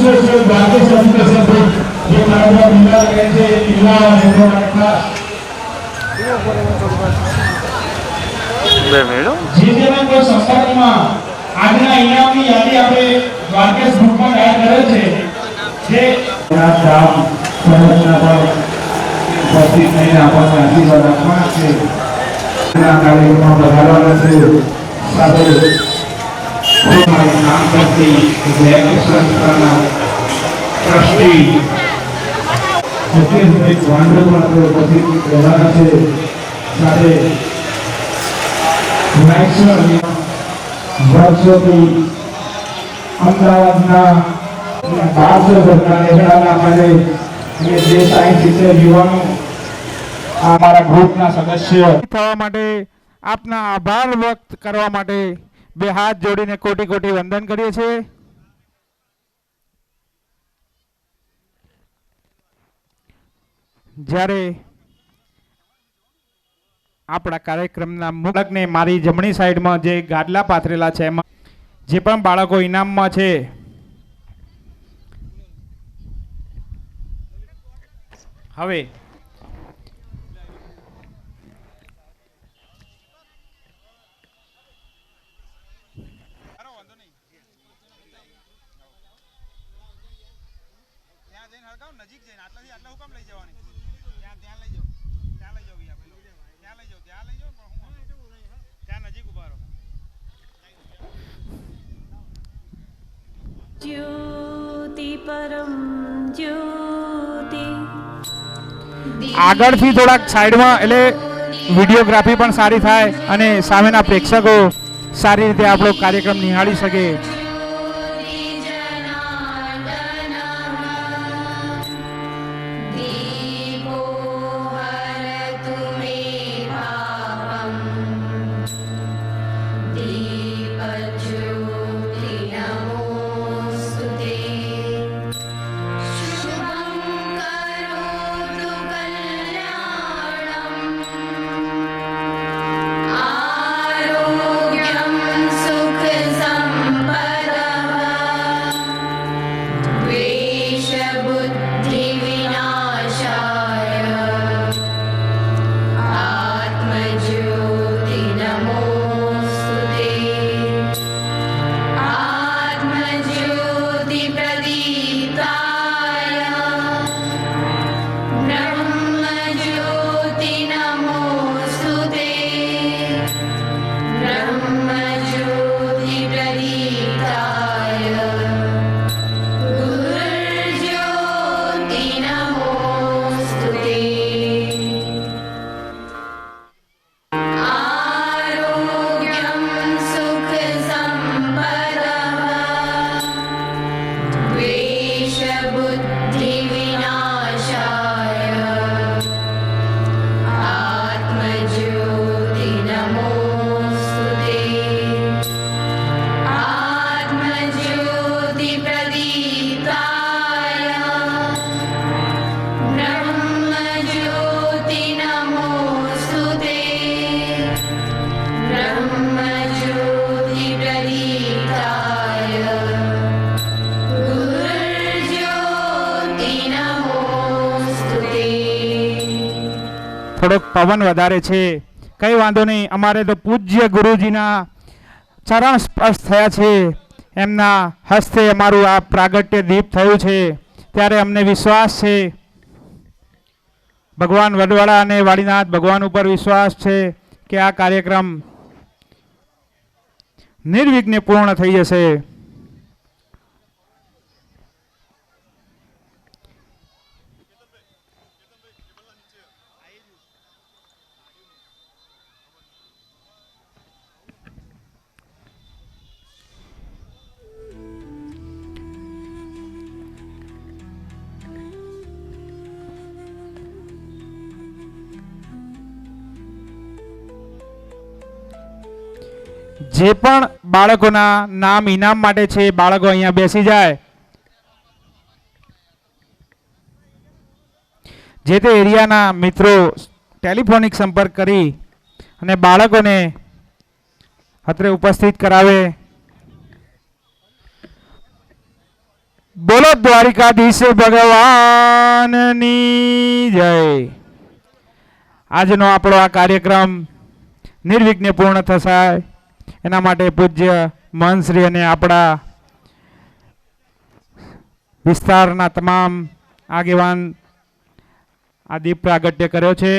સર્વશ્રેષ્ઠ ભારતીય સંસ્કૃતિ જે મારા મિલા કહે છે ઇલા રહેવા બે મેડમ જીજેના કોઈ સંસ્થામાં આજના ઇનામની યાદી આપણે દ્વારકેશ ગ્રુપમાં જાહેર કરે છે જે રામ સંરચના પર ઉપસ્થિત થઈને આપણને આશીર્વાદ આપવાના છે આ કાર્યક્રમમાં પધારવાના છે સાથે નામ કરતી સંસ્થાના ટ્રસ્ટી મુકેશભાઈ વાંડો પણ આપણે ઉપસ્થિત રહેવાના છે સાથે વર્ષોથી અમદાવાદના 1200 ઘરના રહેણાંકના માટે જે 60-70 યુવાનો અમારા ગ્રુપના સદસ્ય થવા માટે આપના આભાર વ્યક્ત કરવા માટે બે હાથ જોડીને કોટી કોટી વંદન કરીએ છીએ. જ્યારે આપણા કાર્યક્રમના મુખ્યને મારી જમણી સાઈડમાં જે ગાદલા પાથરેલા છે એમાં જે પણ બાળકો ઇનામમાં છે હવે નજીક જઈને આટલાથી આટલા હુકમ લઈ જવાની ત્યાં લઈ જાઓ ત્યાં લઈ જાઓ ત્યાં લઈ જાઓ ત્યાં નજીક ઉભા રહો. જ્યોતિ પરમ જ્યોતિ આગળથી થોડાક સાઈડમાં એટલે વિડીયોગ્રાફી પણ સારી થાય અને સામેના પ્રેક્ષકો સારી રીતે આપણો કાર્યક્રમ નિહાળી શકે. થોડોક પવન વધારે છે, કંઈ વાંધો નહીં. અમારે તો પૂજ્ય ગુરુજીના ચરણ સ્પર્શ થયા છે, એમના હસ્તે અમારું આ પ્રાગટ્ય દીપ થયું છે, ત્યારે અમને વિશ્વાસ છે ભગવાન વડવાળા અને વાડીનાથ ભગવાન ઉપર વિશ્વાસ છે કે આ કાર્યક્રમ નિર્વિઘ્ને પૂર્ણ થઈ જશે. જે પણ બાળકોના નામ ઇનામ માટે છે, બાળકો અહીંયા બેસી જાય. જે તે એરિયાના મિત્રો ટેલિફોનિક સંપર્ક કરી અને બાળકોને અત્રે ઉપસ્થિત કરાવે. બોલો દ્વારિકાધીશ ભગવાનની જય. આજનો આપણો આ કાર્યક્રમ નિર્વિઘ્ને પૂર્ણ થશે એના માટે પૂજ્ય મહંતશ્રી અને આપણા વિસ્તારના તમામ આગેવાન આ દીપ પ્રાગટ્ય કર્યો છે.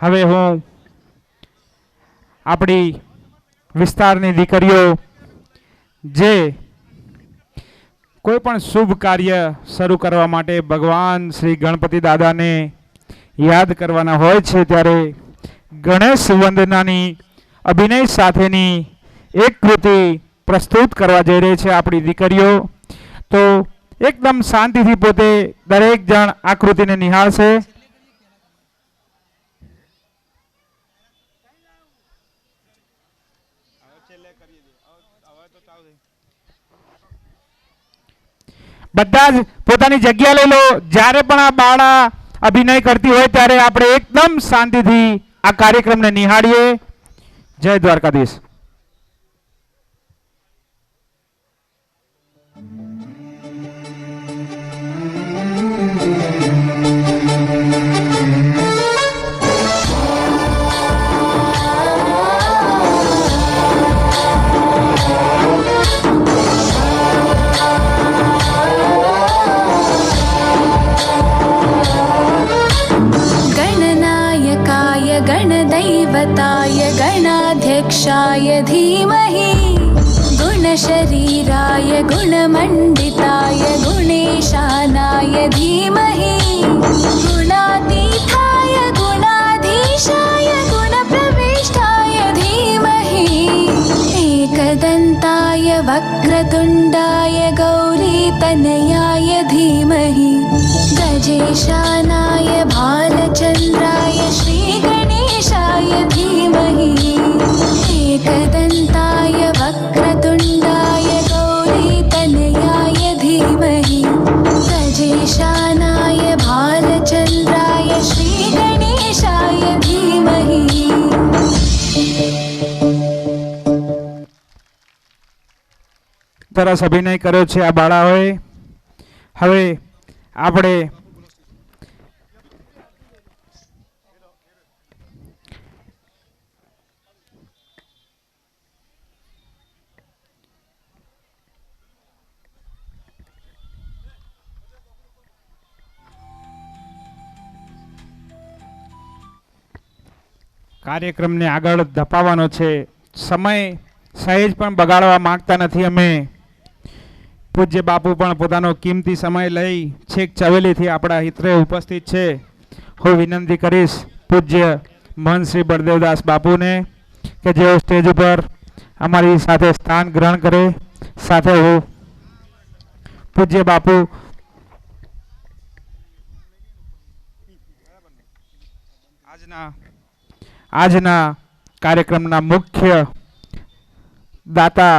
હવે હું આપણી વિસ્તારની દીકરીઓ જે કોઈ પણ શુભ કાર્ય શરૂ કરવા માટે ભગવાન શ્રી ગણપતિ દાદાને યાદ કરવાના હોય છે ત્યારે ગણેશ વંદનાની અભિનય સાથેની એક કૃતિ પ્રસ્તુત કરવા જઈ રહી છે આપણી દીકરીઓ. તો એકદમ શાંતિથી પોતે દરેક જણ આ કૃતિને નિહાળશે. બધા જ પોતાની જગ્યા લઈ લો. જ્યારે પણ આ બાળા અભિનય કરતી હોય ત્યારે આપણે એકદમ શાંતિથી આ કાર્યક્રમને નિહાળીએ. જય દ્વારકાધીશ. गणदैवताय गणाध्यक्षाय धीमहि गुणशरीराय गुणमण्डिताय गुणेशानाय धीमहि गुणातीताय गुणाधीशाय गुणप्रविष्टाय धीमहि एकदन्ताय वक्रतुण्डाय गौरीतनयाय धीमहि गजेशानाय भालचन्द्राय श्रीगणेशाय धीमहि एकदन्ताय वक्रतुण्डाय गौरीतनयाय धीमहि गजेशानाय भालचन्द्राय श्रीगणेशाय धीमहि. સરસ અભિનય કર્યો છે આ બાળાઓએ. હવે આપણે કાર્યક્રમને આગળ ધપાવવાનો છે. સમય સહેજ પણ બગાડવા માંગતા નથી અમે. પૂજ્ય બાપુ પણ પોતાનો કિંમતી સમય લઈ છેક ચવેલીથી આપણા હિતરે ઉપસ્થિત છે. હું વિનંતી કરીશ પૂજ્ય મહંત શ્રી બળદેવદાસ બાપુને કે જેઓ સ્ટેજ ઉપર અમારી સાથે સ્થાન ગ્રહણ કરે. સાથે હું પૂજ્ય બાપુ આજના કાર્યક્રમના મુખ્ય દાતા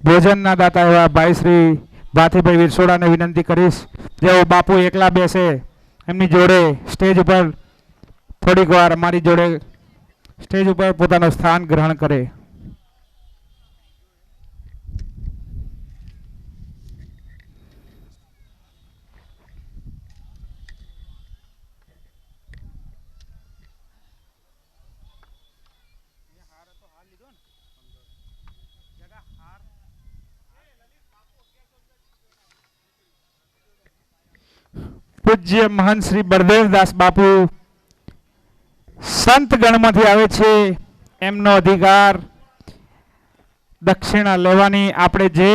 ભોજનના દાતા એવા ભાઈ શ્રી ભાથીભાઈ વિરસોડાને વિનંતી કરીશ જેઓ બાપુ એકલા બેસે એમની જોડે સ્ટેજ ઉપર થોડીક વાર અમારી જોડે સ્ટેજ ઉપર પોતાનું સ્થાન ગ્રહણ કરે. પૂજ્ય મહંત શ્રી બળદેવદાસ બાપુ સંત ગણમાંથી આવે છે. એમનો અધિકાર દક્ષિણા લેવાની આપણે જે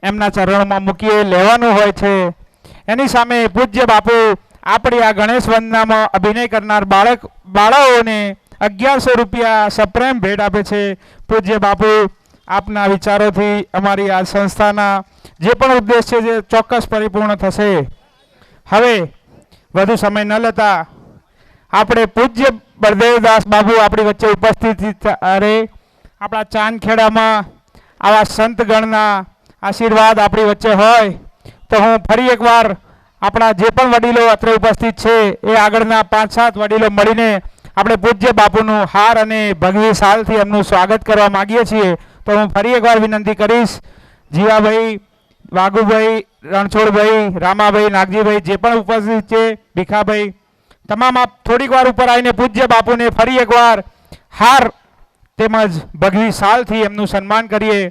એમના ચરણોમાં મૂકીએ લેવાનું હોય છે. એની સામે પૂજ્ય બાપુ આપણી આ ગણેશ વંદનામાં અભિનય કરનાર બાળાઓને 1100 રૂપિયા સપ્રેમ ભેટ આપે છે. પૂજ્ય બાપુ આપના વિચારોથી અમારી આ સંસ્થાના જે પણ ઉદ્દેશ છે જે ચોક્કસ પરિપૂર્ણ થશે. હવે વધુ સમય ન લેતા આપણે પૂજ્ય બળદેવદાસ બાબુ આપણી વચ્ચે ઉપસ્થિત ત્યારે આપણા ચાંદખેડામાં આવા સંતગણના આશીર્વાદ આપણી વચ્ચે હોય તો હું ફરી એકવાર આપણા જે પણ વડીલો અત્રે ઉપસ્થિત છે એ આગળના 5-7 વડીલો મળીને આપણે પૂજ્ય બાપુનું હાર અને ભગવી શાલથી એમનું સ્વાગત કરવા માગીએ છીએ. તો હું ફરી એકવાર વિનંતી કરીશ જીવાભાઈ વાઘુભાઈ, રણછોડભાઈ, રામાભાઈ, નાગજીભાઈ જે પણ ઉપસ્થિત છે, ભીખાભાઈ, તમામ આપ થોડીક વાર ઉપર આવીને પૂજ્ય બાપુને ફરી એકવાર હાર તેમજ ભગવી શાલથી એમનું સન્માન કરીએ.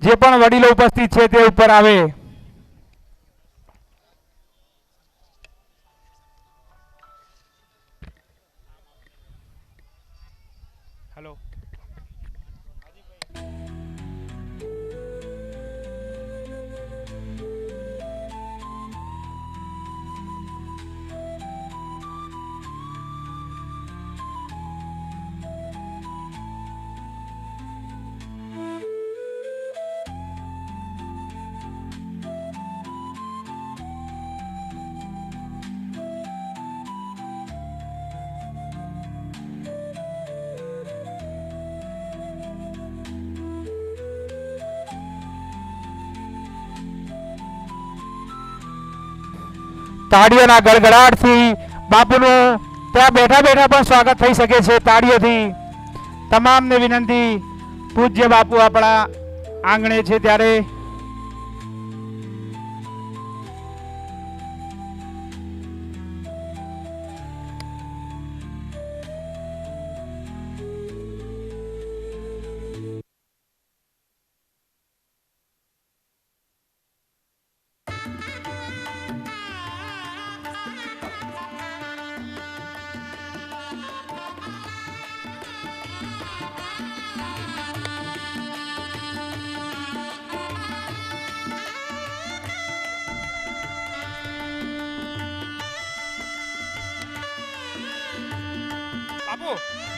જે પણ વડીલો ઉપસ્થિત છે તે ઉપર આવે. હેલો. તાળીઓના ગડગડાટથી બાપુનું ત્યાં બેઠા બેઠા પણ સ્વાગત થઈ શકે છે. તાળીઓથી તમામને વિનંતી, પૂજ્ય બાપુ આપણા આંગણે છે ત્યારે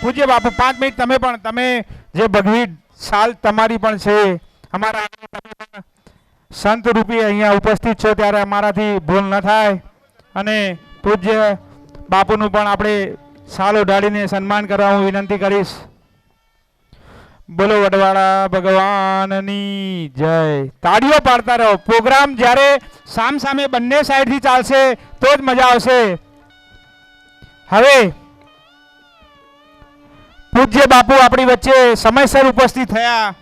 પૂજ્ય બાપુ 5 મિનિટ તમે જે ભગવી શાલ તમારી પણ છે, અમારા સંત રૂપી અહીંયા ઉપસ્થિત છો ત્યારે અમારાથી ભૂલ ન થાય અને પૂજ્ય બાપુનું પણ આપણે શાલ ઓઢાડીને સન્માન કરવા હું વિનંતી કરીશ. બોલો વડવાળા ભગવાનની જય. તાળીઓ પાડતા રહો. પ્રોગ્રામ જ્યારે સામ સામે બંને સાઈડથી ચાલશે તો જ મજા આવશે. હવે પૂજ્ય બાપુ આપણી વચ્ચે સમયસર ઉપસ્થિત થયા.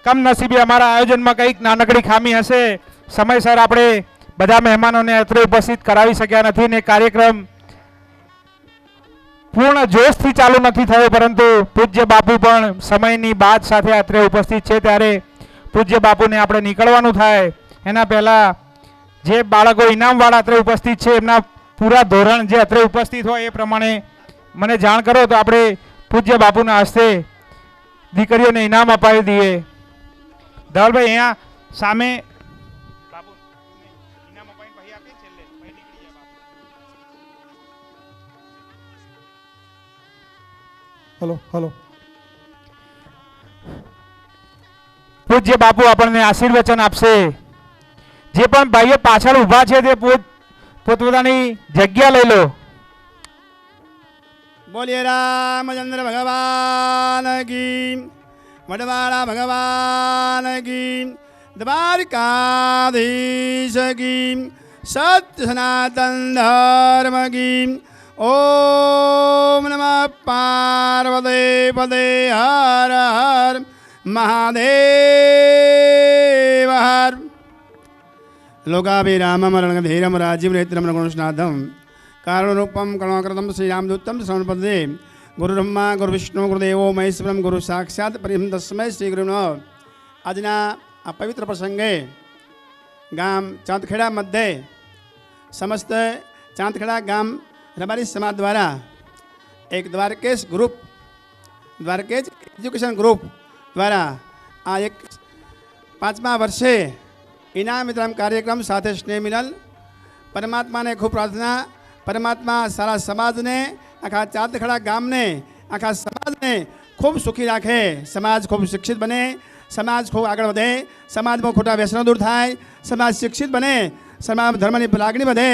કમનસીબે અમારા આયોજનમાં કંઈક નાનકડી ખામી હશે. સમયસર આપણે બધા મહેમાનોને અત્રે ઉપસ્થિત કરાવી શક્યા નથી ને કાર્યક્રમ પૂર્ણ જોશથી ચાલુ નથી થયો, પરંતુ પૂજ્ય બાપુ પણ સમયની બાદ સાથે અત્રે ઉપસ્થિત છે ત્યારે પૂજ્ય બાપુને આપણે નીકળવાનું થાય એના પહેલાં જે બાળકો ઇનામવાળા અત્રે ઉપસ્થિત છે એમના પૂરા ધોરણ જે અત્રે ઉપસ્થિત હોય એ પ્રમાણે મને જાણ કરો તો આપણે પૂજ્ય બાપુના હસ્તે દીકરીઓને ઇનામ અપાવી દઈએ. ધવલભાઈ અહીંયા સામે બાપુ ઇનામ અપાવીને પછી આપીએ છેલ્લે પછી નીકળી જાય બાપુ. Hello hello. પૂજ્ય બાપુ આપણને આશીર્વચન આપશે. જે પણ ભાઈઓ પાછળ ઊભા છે તે પોતપોતાની જગ્યા લઈ લો. બોલીએ રામચંદ્ર ભગવાન કી, વડવાળા ભગવાન કી, દ્વારકાધીશ કી, સત્ય સનાતન ધર્મ કી. ઓમ નમઃ પાર્વતી પદે હર હર મહાદેવ હર. લોકાભિરામમ ધીરમ રાજીવ નેત્રમ ગુણસ્નાથમ કારણરૂપમ કરુણાકૃતમ શ્રીરામદૂતમ શ્રવણપદે ગુરુબ્રહ્મા ગુરુવિષ્ણુ ગુરુદેવો મહેશ્વરમ ગુરુ સાક્ષાત પરિમ તસ્મૈ શ્રી ગુરુ નમઃ. આજના આ પવિત્ર પ્રસંગે ગામ ચાંદખેડા મધ્યે સમસ્ત ચાંદખેડા ગામ રબારી સમાજ દ્વારા એક દ્વારકેશ એજ્યુકેશન ગ્રુપ દ્વારા આ એક 5મા વર્ષે ઇનામ વિતરણ કાર્યક્રમ સાથે સ્નેહ મિલન. પરમાત્માને ખૂબ પ્રાર્થના, પરમાત્મા સારા સમાજને, આખા ચાંદખેડા ગામને, આખા સમાજને ખૂબ સુખી રાખે, સમાજ ખૂબ શિક્ષિત બને, સમાજ ખૂબ આગળ વધે, સમાજમાં ખોટા વ્યસનો દૂર થાય, સમાજ શિક્ષિત બને, સમાજ ધર્મની લાગણી વધે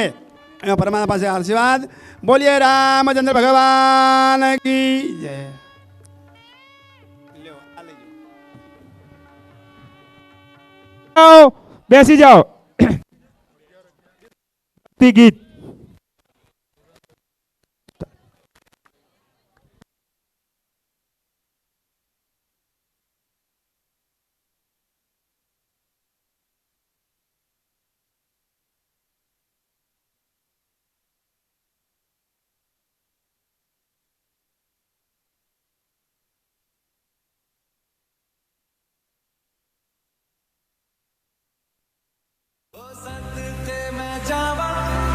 એવા પરમાત્મા પાસે આશીર્વાદ. બોલીએ રામચંદ્ર ભગવાન કી જય. બેસી જાઓ. ગીત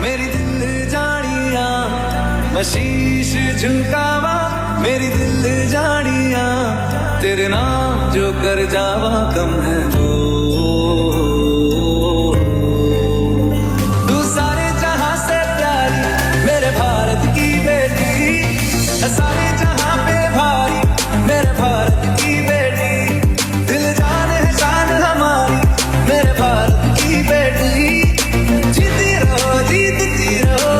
मेरी दिल जानिया मैं शीश झुकावा मेरी दिल जानिया तेरे नाम जो कर जावा कम है वो तू सारे जहां से प्यारी मेरे भारत की बेटी सारे जहां पे भारी मेरे भारत की बेटी दिल जान है शान हमारी मेरे भारत की बेटी जीती रहो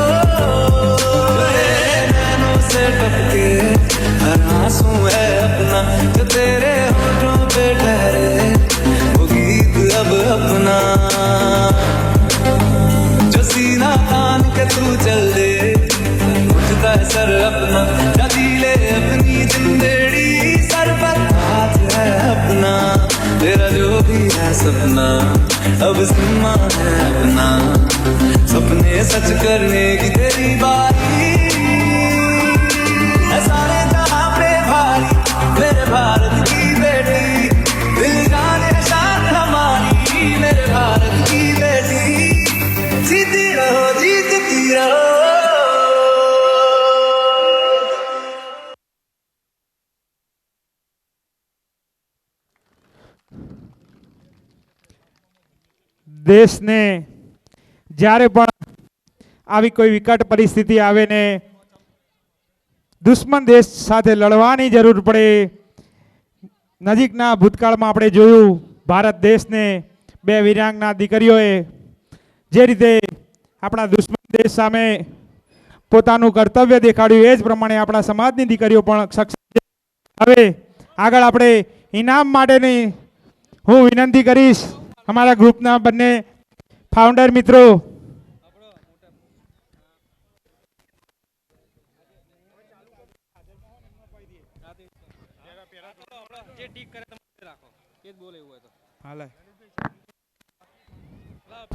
नैनों से टपके हर आंसू है अपना जो तेरे होठों पे ठहरे वो गीत अब अपना जो सीना तान के तू चल दे उठता है सर अपना जदी ले अपनी जिंदड़ी सर पर हाथ है अपना तेरा जो भी है सपना अब जिम्मा है अपना सपने सच करने की तेरी बारी है सारे जहां पे भारी मेरे भारत की बेटी दिल जाने शान हमारी मेरे भारत की बेटी जीती रहो जीतती रहो દેશને જ્યારે પણ આવી કોઈ વિકટ પરિસ્થિતિ આવે ને દુશ્મન દેશ સાથે લડવાની જરૂર પડે નજીકના ભૂતકાળમાં આપણે જોયું ભારત દેશને બે વીરાંગના દીકરીઓએ જે રીતે આપણા દુશ્મન દેશ સામે પોતાનું કર્તવ્ય દેખાડ્યું એ જ પ્રમાણે આપણા સમાજની દીકરીઓ પણ સક્ષમ છે. હવે આગળ આપણે ઇનામ માટેની હું વિનંતી કરીશ અમારા ગ્રુપના બંને ફાઉન્ડર મિત્રો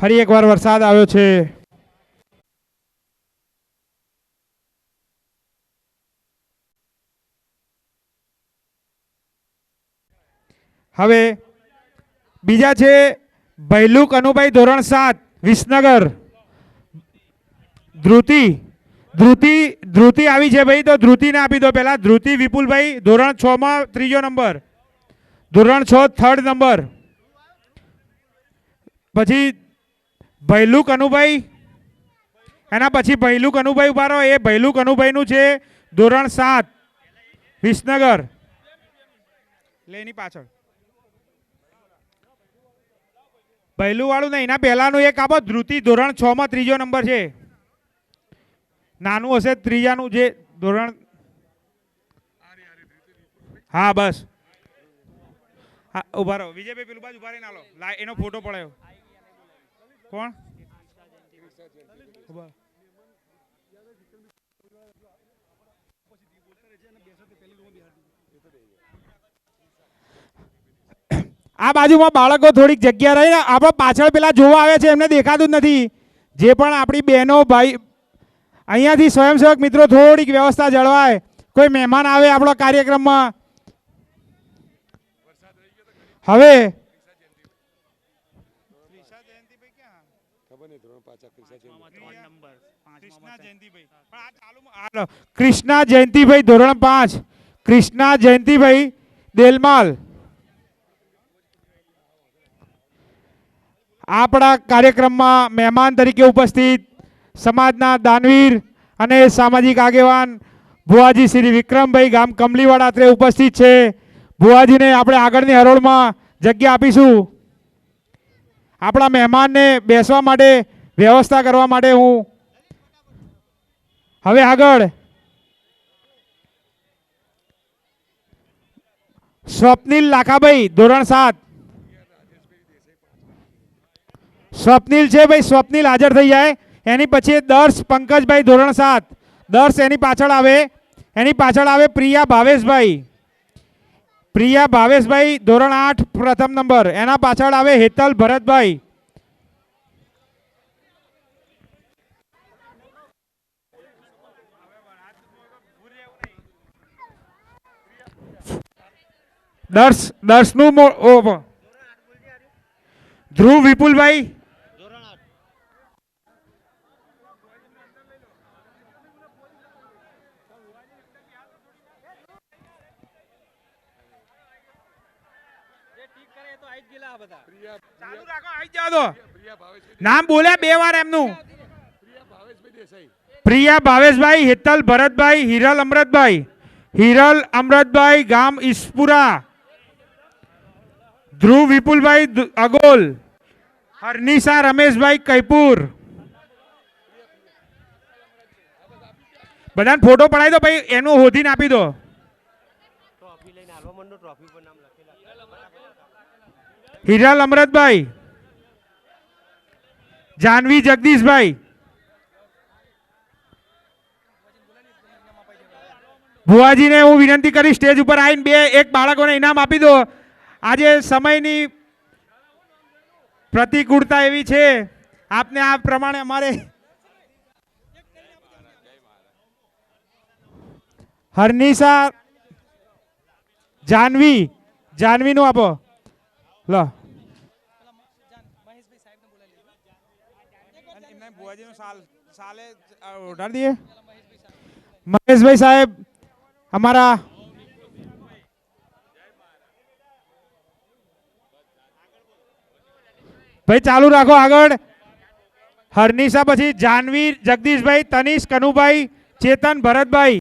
ફરી એકવાર વરસાદ આવ્યો છે. હવે બીજા છે ભૈલુક કનુભાઈ ધોરણ 7 વિસનગર. ધ્રુતિ આવી છે ભાઈ, તો ધ્રુતિને આપી દો પહેલા. ધ્રુતિ વિપુલભાઈ ધોરણ 6 માં 3જો નંબર, ધોરણ 6 3rd નંબર. પછી ભૈલુક કનુભાઈ, એના પછી ભૈલુક કનુભાઈ ઉભા રહો. એ ભૈલુક કનુભાઈનું છે ધોરણ 7 વિસનગર. લેની પાછળ પહેલું વાળું નહીં, એના પહેલાનું એક આપો. ધ્રુતિ ધોરણ 6 માં 3જો નંબર છે. નાનું હશે ત્રીજાનું જે ધોરણ. હા બસ હા ઉભા રહો. વિજયભાઈ પેલું બાજુ ઉભા રહીને આલો, એનો ફોટો પડાયો. કોણ? આ બાજુમાં બાળકો થોડીક જગ્યા રહી ને આપણે પાછળ પેલા જોવા આવે છે એમને દેખાતું જ નથી. જે પણ આપણી બહેનો ભાઈ અહીંયાથી સ્વયંસેવક મિત્રો થોડીક વ્યવસ્થા જળવાય. કોઈ મહેમાન આવે આપણો કાર્યક્રમમાં. હવે કૃષ્ણા જયંતિભાઈ ધોરણ 5, કૃષ્ણા જયંતિભાઈ દેલમાલ. આપણા કાર્યક્રમમાં મહેમાન તરીકે ઉપસ્થિત સમાજના દાનવીર અને સામાજિક આગેવાન ભુવાજી શ્રી વિક્રમભાઈ ગામ કમલીવાડા અત્રે ઉપસ્થિત છે. ભુવાજીને આપણે આગળની હરોળમાં જગ્યા આપીશું. આપણા મહેમાનને બેસવા માટે વ્યવસ્થા કરવા માટે હું હવે આગળ સ્વપ્નિલ લાખાભાઈ ધોરણ 7. સ્વપ્નિલ છે ભાઈ, સ્વપ્નિલ હાજર થઈ જાય. એની પછી દર્શ પંકજભાઈ ધોરણ 7. દર્શ એની પાછળ આવે. એની પાછળ આવે પ્રિયા ભાવેશભાઈ. પ્રિયા ભાવેશભાઈ ધોરણ 8 પ્રથમ નંબર. એના પાછળ આવે હેતલ ભરતભાઈ. દર્શનું ધ્રુવ વિપુલભાઈ ચાલુ રાખો, આવી જાઓ તો. નામ બોલ્યા 2 વાર એમનું. પ્રિયા ભાવેશભાઈ, હેતલ ભરતભાઈ, હિરલ અમૃતભાઈ. હિરલ અમૃતભાઈ, ગામ ઈસપુરા. ધ્રુવ વિપુલભાઈ અગોલ. હરનિશા રમેશભાઈ કૈપુર. બધાને ફોટો પડાવી દો ભાઈ, એનું હોધીને આપી દો. હિરલ અમૃતભાઈ. જાનવી જગદીશભાઈ. ભુવાજીને હું વિનંતી કરી સ્ટેજ ઉપર આવીને એક બાળકોને ઇનામ આપી દો. આજે સમયની પ્રતિકૂળતા એવી છે, આપને આ પ્રમાણે અમારે હરનિશા જાનવીનું આપો લો. મહેશભાઈ સાહેબ અમારા ભાઈ ચાલુ રાખો આગળ. હરનિશા પછી જાનવી જગદીશભાઈ, તનિષ કનુભાઈ, ચેતન ભરતભાઈ.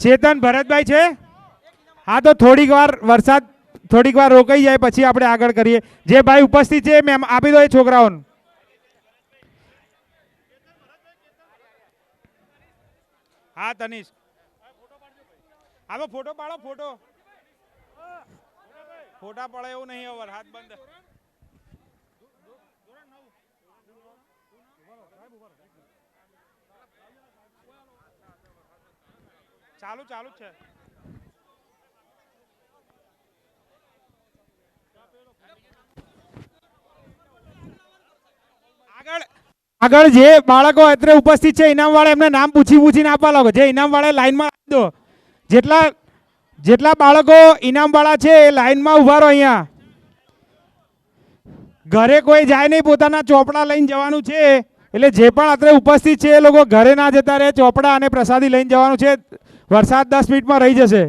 ચેતન ભરતભાઈ છે. હા તો થોડીક વાર વરસાદ થોડીક વાર રોકાઈ જાય પછી આપણે આગળ કરીએ. જે ભાઈ ઉપસ્થિત છે મેમ આપી દો એ છોકરાઓને. હા તનિષ હા તો ફોટો પાડો. ફોટા પડે એવું નહીં, હવે હાથ બંધ. ચાલુ જ છે. આગળ જે બાળકો અત્યારે ઉપસ્થિત છે ઇનામ વાળા, એમને નામ પૂછીને આપવા લાગો. જે ઇનામ વાળા લાઈનમાં આપી દો. જેટલા બાળકો ઇનામ વાળા છે એ લાઈનમાં ઉભા રહો. અહીંયા ઘરે કોઈ જાય નહીં, પોતાના ચોપડા લઈને જવાનું છે. એટલે જે પણ અત્યારે ઉપસ્થિત છે એ લોકો ઘરે ના જતા રહે, ચોપડા અને પ્રસાદી લઈને જવાનું છે. વરસાદ 10 મિનિટમાં રહી જશે.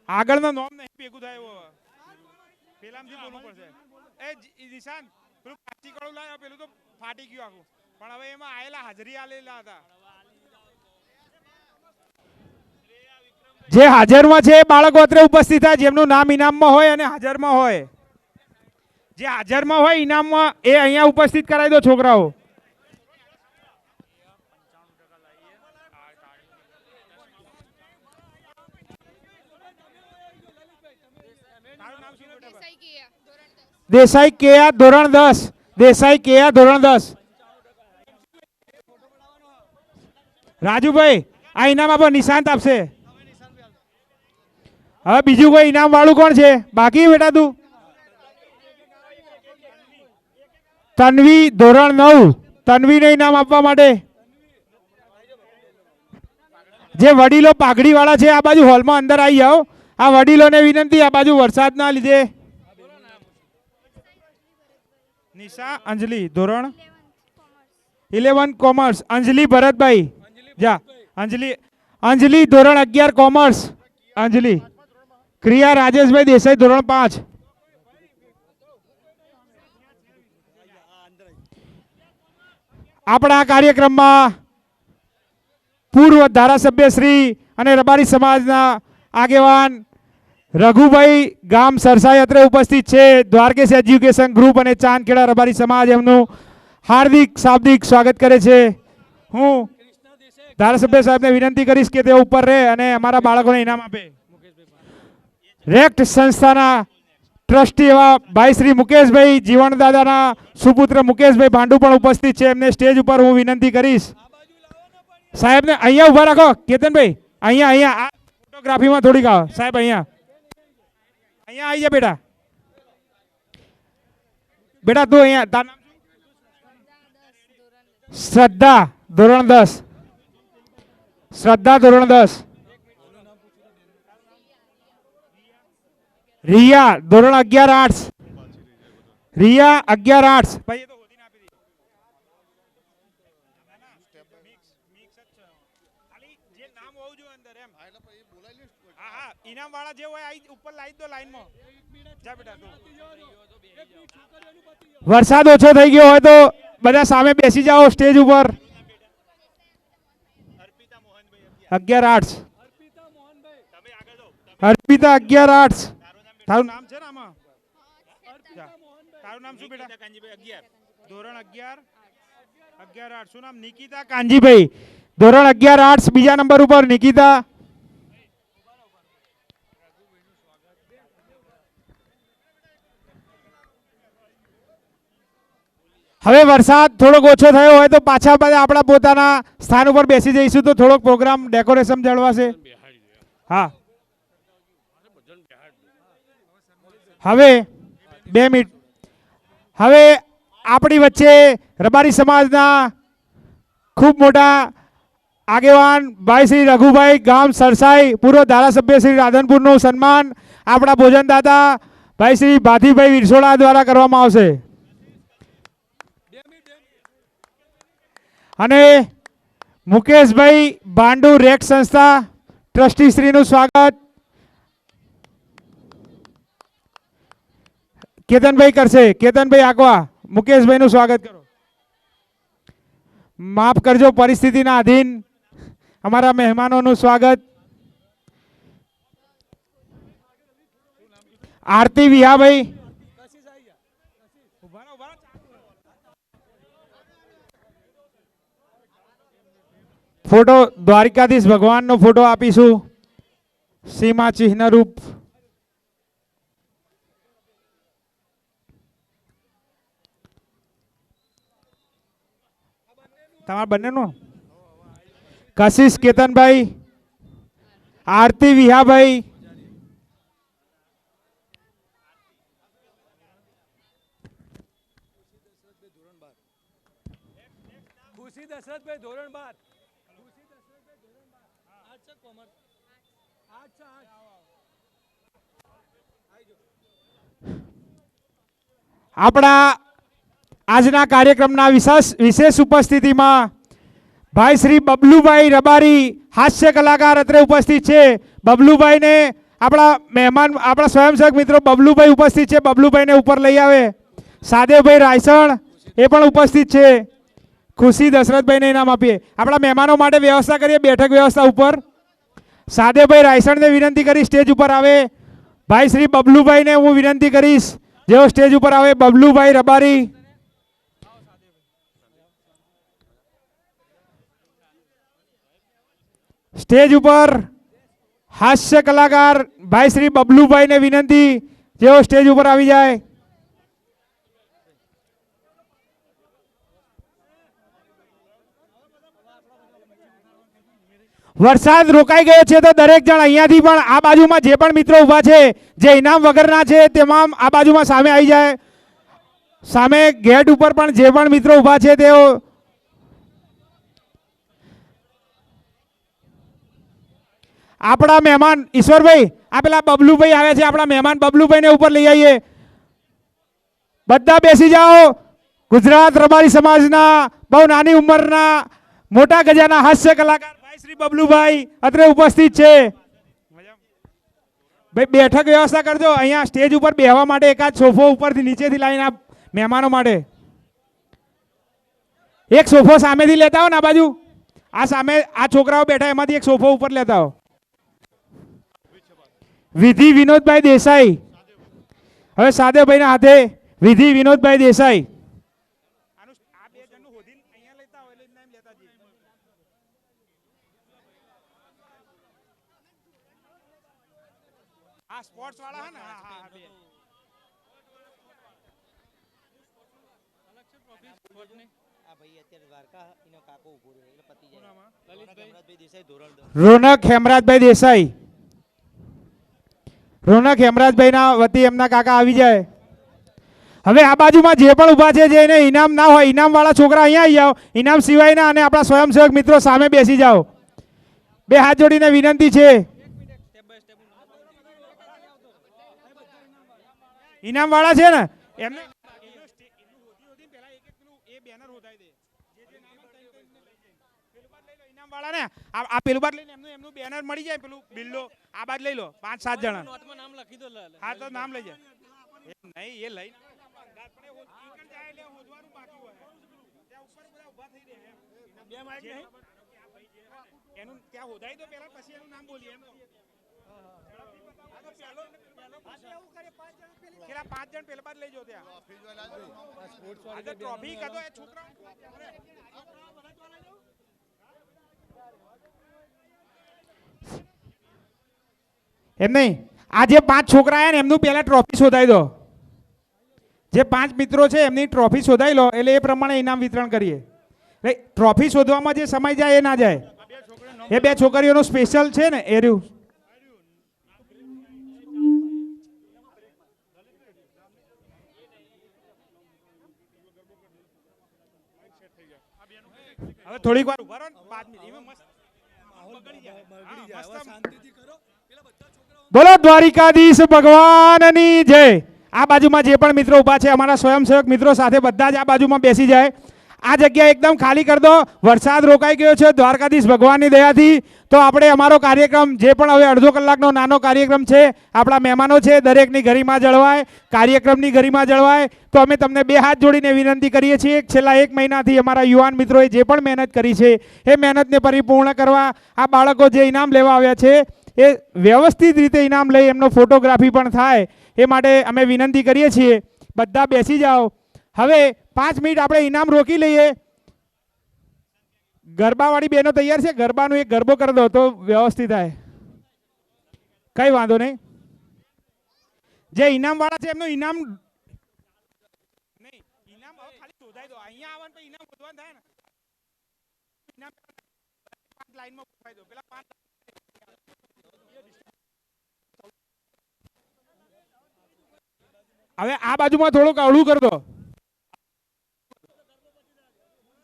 આગળનો નોમ નહીં ભેગું થાય એવો. પેલામથી બોલવું પડશે. એ નિશાંત પેલું કાચી કળું લાવ્યો, પેલું તો ફાટી ગયું આખું. પણ હવે એમાં આયેલા હાજરી આલેલા હતા. જે હાજરમાં છે એ બાળકો અત્યારે ઉપસ્થિત થાય, જેમનું નામ ઇનામમાં હોય અને હાજરમાં હોય. જે હાજરમાં હોય ઇનામમાં એ અહીંયા ઉપસ્થિત કરાવી દો છોકરાઓ. દેસાઈ કેયા ધોરણ 10. દેસાઈ કેયા ધોરણ 10. રાજુભાઈ આ ઇનામ આપો, નિશાંત આપશે. હવે બીજું કોઈ ઇનામ વાળું કોણ છે બાકી? બેટા તું તન્વી ધોરણ 9. તન્વીને ઇનામ આપવા માટે જે વડીલો પાઘડી વાળા છે આ બાજુ હોલમાં અંદર આવી જાઓ. આ વડીલોને વિનંતી, આ બાજુ વરસાદના લીધે. નિશા અંજલિ ધોરણ 11 કોમર્સ. અંજલિ ભરતભાઈ જા. અંજલિ ધોરણ 11 કોમર્સ. અંજલિ. ક્રિયા રાજેશભાઈ દેસાઈ ધોરણ 5. આપણા કાર્યક્રમમાં પૂર્વ ધારાસભ્ય શ્રી અને રબારી સમાજના આગેવાન રઘુભાઈ ગામ સરસાઈ અત્રે ઉપસ્થિત છે. દ્વારકેશ એજ્યુકેશન ગ્રુપ અને ચાંદખેડા રબારી સમાજ એમનું હાર્દિક શાબ્દિક સ્વાગત કરે છે. હું ધારાસભ્ય સાહેબને વિનંતી કરીશ કે તેઓ ઉપર રહે અને અમારા બાળકોને ઇનામ આપે. રેક્ટ સંસ્થાના ટ્રસ્ટી એવા ભાઈ શ્રી મુકેશભાઈ જીવણદાદાના સુપુત્ર મુકેશભાઈ ભાંડુ પણ ઉપસ્થિત છે. એમને સ્ટેજ ઉપર હું વિનંતી કરીશ. સાહેબને અહીંયા ઉભા રાખો. કેતનભાઈ અહીંયા ફોટોગ્રાફીમાં થોડીક આવો. સાહેબ અહીંયા આવી જા બેટા. બેટા તું અહીંયા. તારું નામ શું? શ્રદ્ધા ધોરણ 10. શ્રદ્ધા ધોરણ 10. રિયા ધોરણ 11 આર્ટ્સ. રિયા 11 આર્ટ્સ. ભાઈ એ તો હોદીને આપી દીધી. મિક્સ જ છે. ખાલી જે નામ હોવું જોઈએ અંદર એમ. હા ઇનામ વાળા જે હોય આઈ ઉપર લાવી દો લાઈનમાં. જા બેટા તું. વરસાદ ઓછો થઈ ગયો હોય તો બધા સામે બેસી જાઓ સ્ટેજ ઉપર. 11 આર્ટ્સ. અર્પિતા 11 આર્ટ્સ. તારું નામ છે ને આમાં? તારું નામ શું બેટા? કાંજીભાઈ 11. ધોરણ 11. 11 આર્ટ્સ. શું નામ? નિકિતા કાંજીભાઈ. ધોરણ 11 આર્ટ્સ. બીજા નંબર ઉપર નિકિતા. હવે વરસાદ થોડોક ઓછો થયો હોય તો પાછા બધા આપણા પોતાના સ્થાન ઉપર બેસી જઈશું તો થોડોક પ્રોગ્રામ ડેકોરેશન જળવાશે. હા હવે 2 મિનિટ. હવે આપણી વચ્ચે રબારી સમાજના ખૂબ મોટા આગેવાન ભાઈ શ્રી રઘુભાઈ ગામ સરસાઈ, પૂર્વ ધારાસભ્ય શ્રી રાધનપુરનું સન્માન આપણા ભોજનદાતા ભાઈ શ્રી ભાતીભાઈ વિરસોડા દ્વારા કરવામાં આવશે. અને મુકેશભાઈ ભાંડુ રેક સંસ્થા ટ્રસ્ટી શ્રીનું સ્વાગત કેતનભાઈ કરશે. કેતનભાઈ આકવા મુકેશભાઈનું સ્વાગત કરો. માફ કરજો પરિસ્થિતિના આધીન અમારા મહેમાનોનું સ્વાગત. આરતી વિહાભાઈ. ફોટો દ્વારિકાધીશ ભગવાનનો ફોટો આપીશું સીમા ચિહ્ન રૂપ. તમારા બંનેનો કશિશ કેતનભાઈ, આરતી વિહાભાઈ, ખુશી દશરથભાઈ ધોરણ 12. આપણા આજના કાર્યક્રમના વિશેષ ઉપસ્થિતિમાં ભાઈ શ્રી બબલુભાઈ રબારી હાસ્ય કલાકાર અત્રે ઉપસ્થિત છે. બબલુભાઈને આપણા મહેમાન આપણા સ્વયંસેવક મિત્રો બબલુભાઈ ઉપસ્થિત છે. બબલુભાઈને ઉપર લઈ આવે. સાદેવભાઈ રાયસણ એ પણ ઉપસ્થિત છે. ખુશી દશરથભાઈને ઇનામ આપીએ. આપણા મહેમાનો માટે વ્યવસ્થા કરીએ બેઠક વ્યવસ્થા ઉપર. સાદેવભાઈ રાયસણને વિનંતી કરી સ્ટેજ ઉપર આવે. ભાઈ શ્રી બબલુભાઈને હું વિનંતી કરીશ જેઓ સ્ટેજ ઉપર આવે. બબલુભાઈ રબારી. સ્ટેજ ઉપર હાસ્ય કલાકાર ભાઈ શ્રી બબલુભાઈને વિનંતી જેઓ સ્ટેજ ઉપર આવી જાય. વરસાદ રોકાઈ ગયો છે તો દરેક જણ અહીંયાથી પણ આ બાજુમાં જે પણ મિત્રો ઊભા છે જે ઇનામ વગરના છે તમામ આ બાજુમાં સામે આવી જાય. સામે ગેટ ઉપર પણ જે પણ મિત્રો ઊભા છે તેઓ આપણા મહેમાન ઈશ્વરભાઈ આ પેલા બબલુભાઈ આવ્યા છે આપણા મહેમાન બબલુભાઈને ઉપર લઈ આવીએ. બધા બેસી જાઓ. ગુજરાત રબારી સમાજના બહુ નાની ઉંમરના મોટા ગજાના હાસ્ય કલાકાર ભાઈ શ્રી બબલુભાઈ અત્રે ઉપસ્થિત છે. ભાઈ બેઠક વ્યવસ્થા કરજો. અહીંયા સ્ટેજ ઉપર બેહવા માટે એકાદ સોફો ઉપરથી નીચેથી લાવીને આ મહેમાનો માટે એક સોફો સામેથી લેતા હો ને આ બાજુ આ સામે આ છોકરાઓ બેઠા એમાંથી એક સોફો ઉપર લેતા હો. વિધિ વિનોદભાઈ દેસાઈ. હવે સાદેવભાઈના હાથે વિધિ વિનોદભાઈ દેસાઈ. આ સ્પોર્ટ્સ વાળા હે ને હા હા બે રોનક હેમરાજભાઈ દેસાઈ. રોનક હેમરાજભાઈના વતી એમના કાકા આવી જાય. હવે આ બાજુમાં જે પણ ઊભા છે જેને ઇનામ ના હોય ઇનામ વાળા છોકરા અહીંયા આવી જાઓ. ઇનામ સિવાયના અને આપણા સ્વયંસેવક મિત્રો સામે બેસી જાઓ. બે હાથ જોડીને વિનંતી છે. ઇનામ વાળા છે ને એમને ઇનામ વાળાને આ પેલું બાદ લઈને એમનું બેનર મળી જાય, પેલું બિલ્લો આ બાદ લઈ લો 5-7 જણા. નોટમાં નામ લખી દો હા તો નામ લઈ જાય. એમ નહીં, એ લઈને જાય એટલે હોદવાનું બાકી હોય. ત્યાં ઉપર બધા ઊભા થઈ રહે એમ. બે માઇક નહીં એનું ત્યાં હોદાઈ દો પહેલા, પછી એનું નામ બોલીએ એમ. પેલા 5 જણ પેલા બાદ લઈ જાઓ ત્યાં. આ તો ટ્રોફી કાઢો એ છોકરા. એમ નહીં, આ જે 5 છોકરા આયા ને એમનું પહેલા ટ્રોફી શોધાઈ દો. જે 5 મિત્રો છે એમની ટ્રોફી શોધાઈ લો, એટલે એ પ્રમાણે ઇનામ વિતરણ કરીએ. એટલે ટ્રોફી શોધવામાં જે સમય જાય એ ના જાય. એ 2 છોકરીઓનું સ્પેશિયલ છે ને એ રહ્યું. હવે થોડીક વાર ઉભા રહો ને, 5 મિનિટ એમાં મસ્ત બગડી જાય. હા, મસ્ત શાંતિથી કરો પેલા બધા છોકરાઓ બોલો દ્વારિકાધીશ ભગવાનની જય. આ બાજુમાં જે પણ મિત્રો ઊભા છે અમારા સ્વયંસેવક મિત્રો સાથે બધા જ આ બાજુમાં બેસી જાય. આ જગ્યા એકદમ ખાલી કરી દો. વરસાદ રોકાઈ ગયો છે દ્વારકાધીશ ભગવાનની દયાથી. તો આપણે અમારો કાર્યક્રમ જે પણ હવે અડધો કલાકનો નાનો કાર્યક્રમ છે, આપણા મહેમાનો છે, દરેકની ગરિમા જળવાય, કાર્યક્રમની ગરિમા જળવાય. તો અમે તમને 2 હાથ જોડીને વિનંતી કરીએ છીએ. છેલ્લા 1 મહિનાથી અમારા યુવાન મિત્રોએ જે પણ મહેનત કરી છે એ મહેનતને પરિપૂર્ણ કરવા આ બાળકો જે ઇનામ લેવા આવ્યા છે એ વ્યવસ્થિત રીતે ઇનામ લઈ એમનો ફોટોગ્રાફી પણ થાય એ માટે અમે વિનંતી કરીએ છીએ. બધા બેસી જાઓ. હવે 5 મિનિટ આપણે ઇનામ રોકી લઈએ. ગરબાવાળી બહેનો તૈયાર છે? ગરબાનો એક ગરબો કરી દો તો વ્યવસ્થિત થાય. કઈ વાંધો નહીં. જે ઇનામ વાળા છે એમનું ઇનામ નહીં, ઇનામ હવે ખાલી શોધાઈ દો. અહીંયા આવવાનું તો ઇનામ શોધવાનું થાય ને. ઇનામ 5 લાઈનમાં પૂછાઈ દો. પેલા 5 હવે આ બાજુમાં થોડુંક અવળું કરી દો.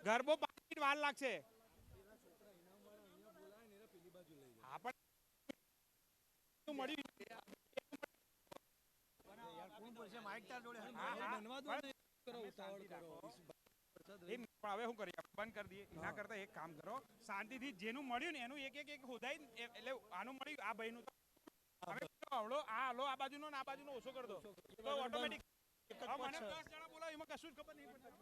ગરબો 5 મિનિટ વાર લાગશે. હા પણ મળ્યું માઇક તાર જોડે બનવા દો ને કરો ઉતાવળ કરો. પણ હવે શું કરીએ, બંધ કરી દઈએ. એના કરતા એક કામ કરો, શાંતિથી જેનું મળ્યું ને એનું એક હોદાઈ. એટલે આનું મળ્યું, આ ભાઈનું આવડો આ બાજુનો ને આ બાજુનો ઓછો કરી દો તો ઓટોમેટિક. મને 10 જણા બોલાવો એમાં કશું જ ખબર નહીં પડતી.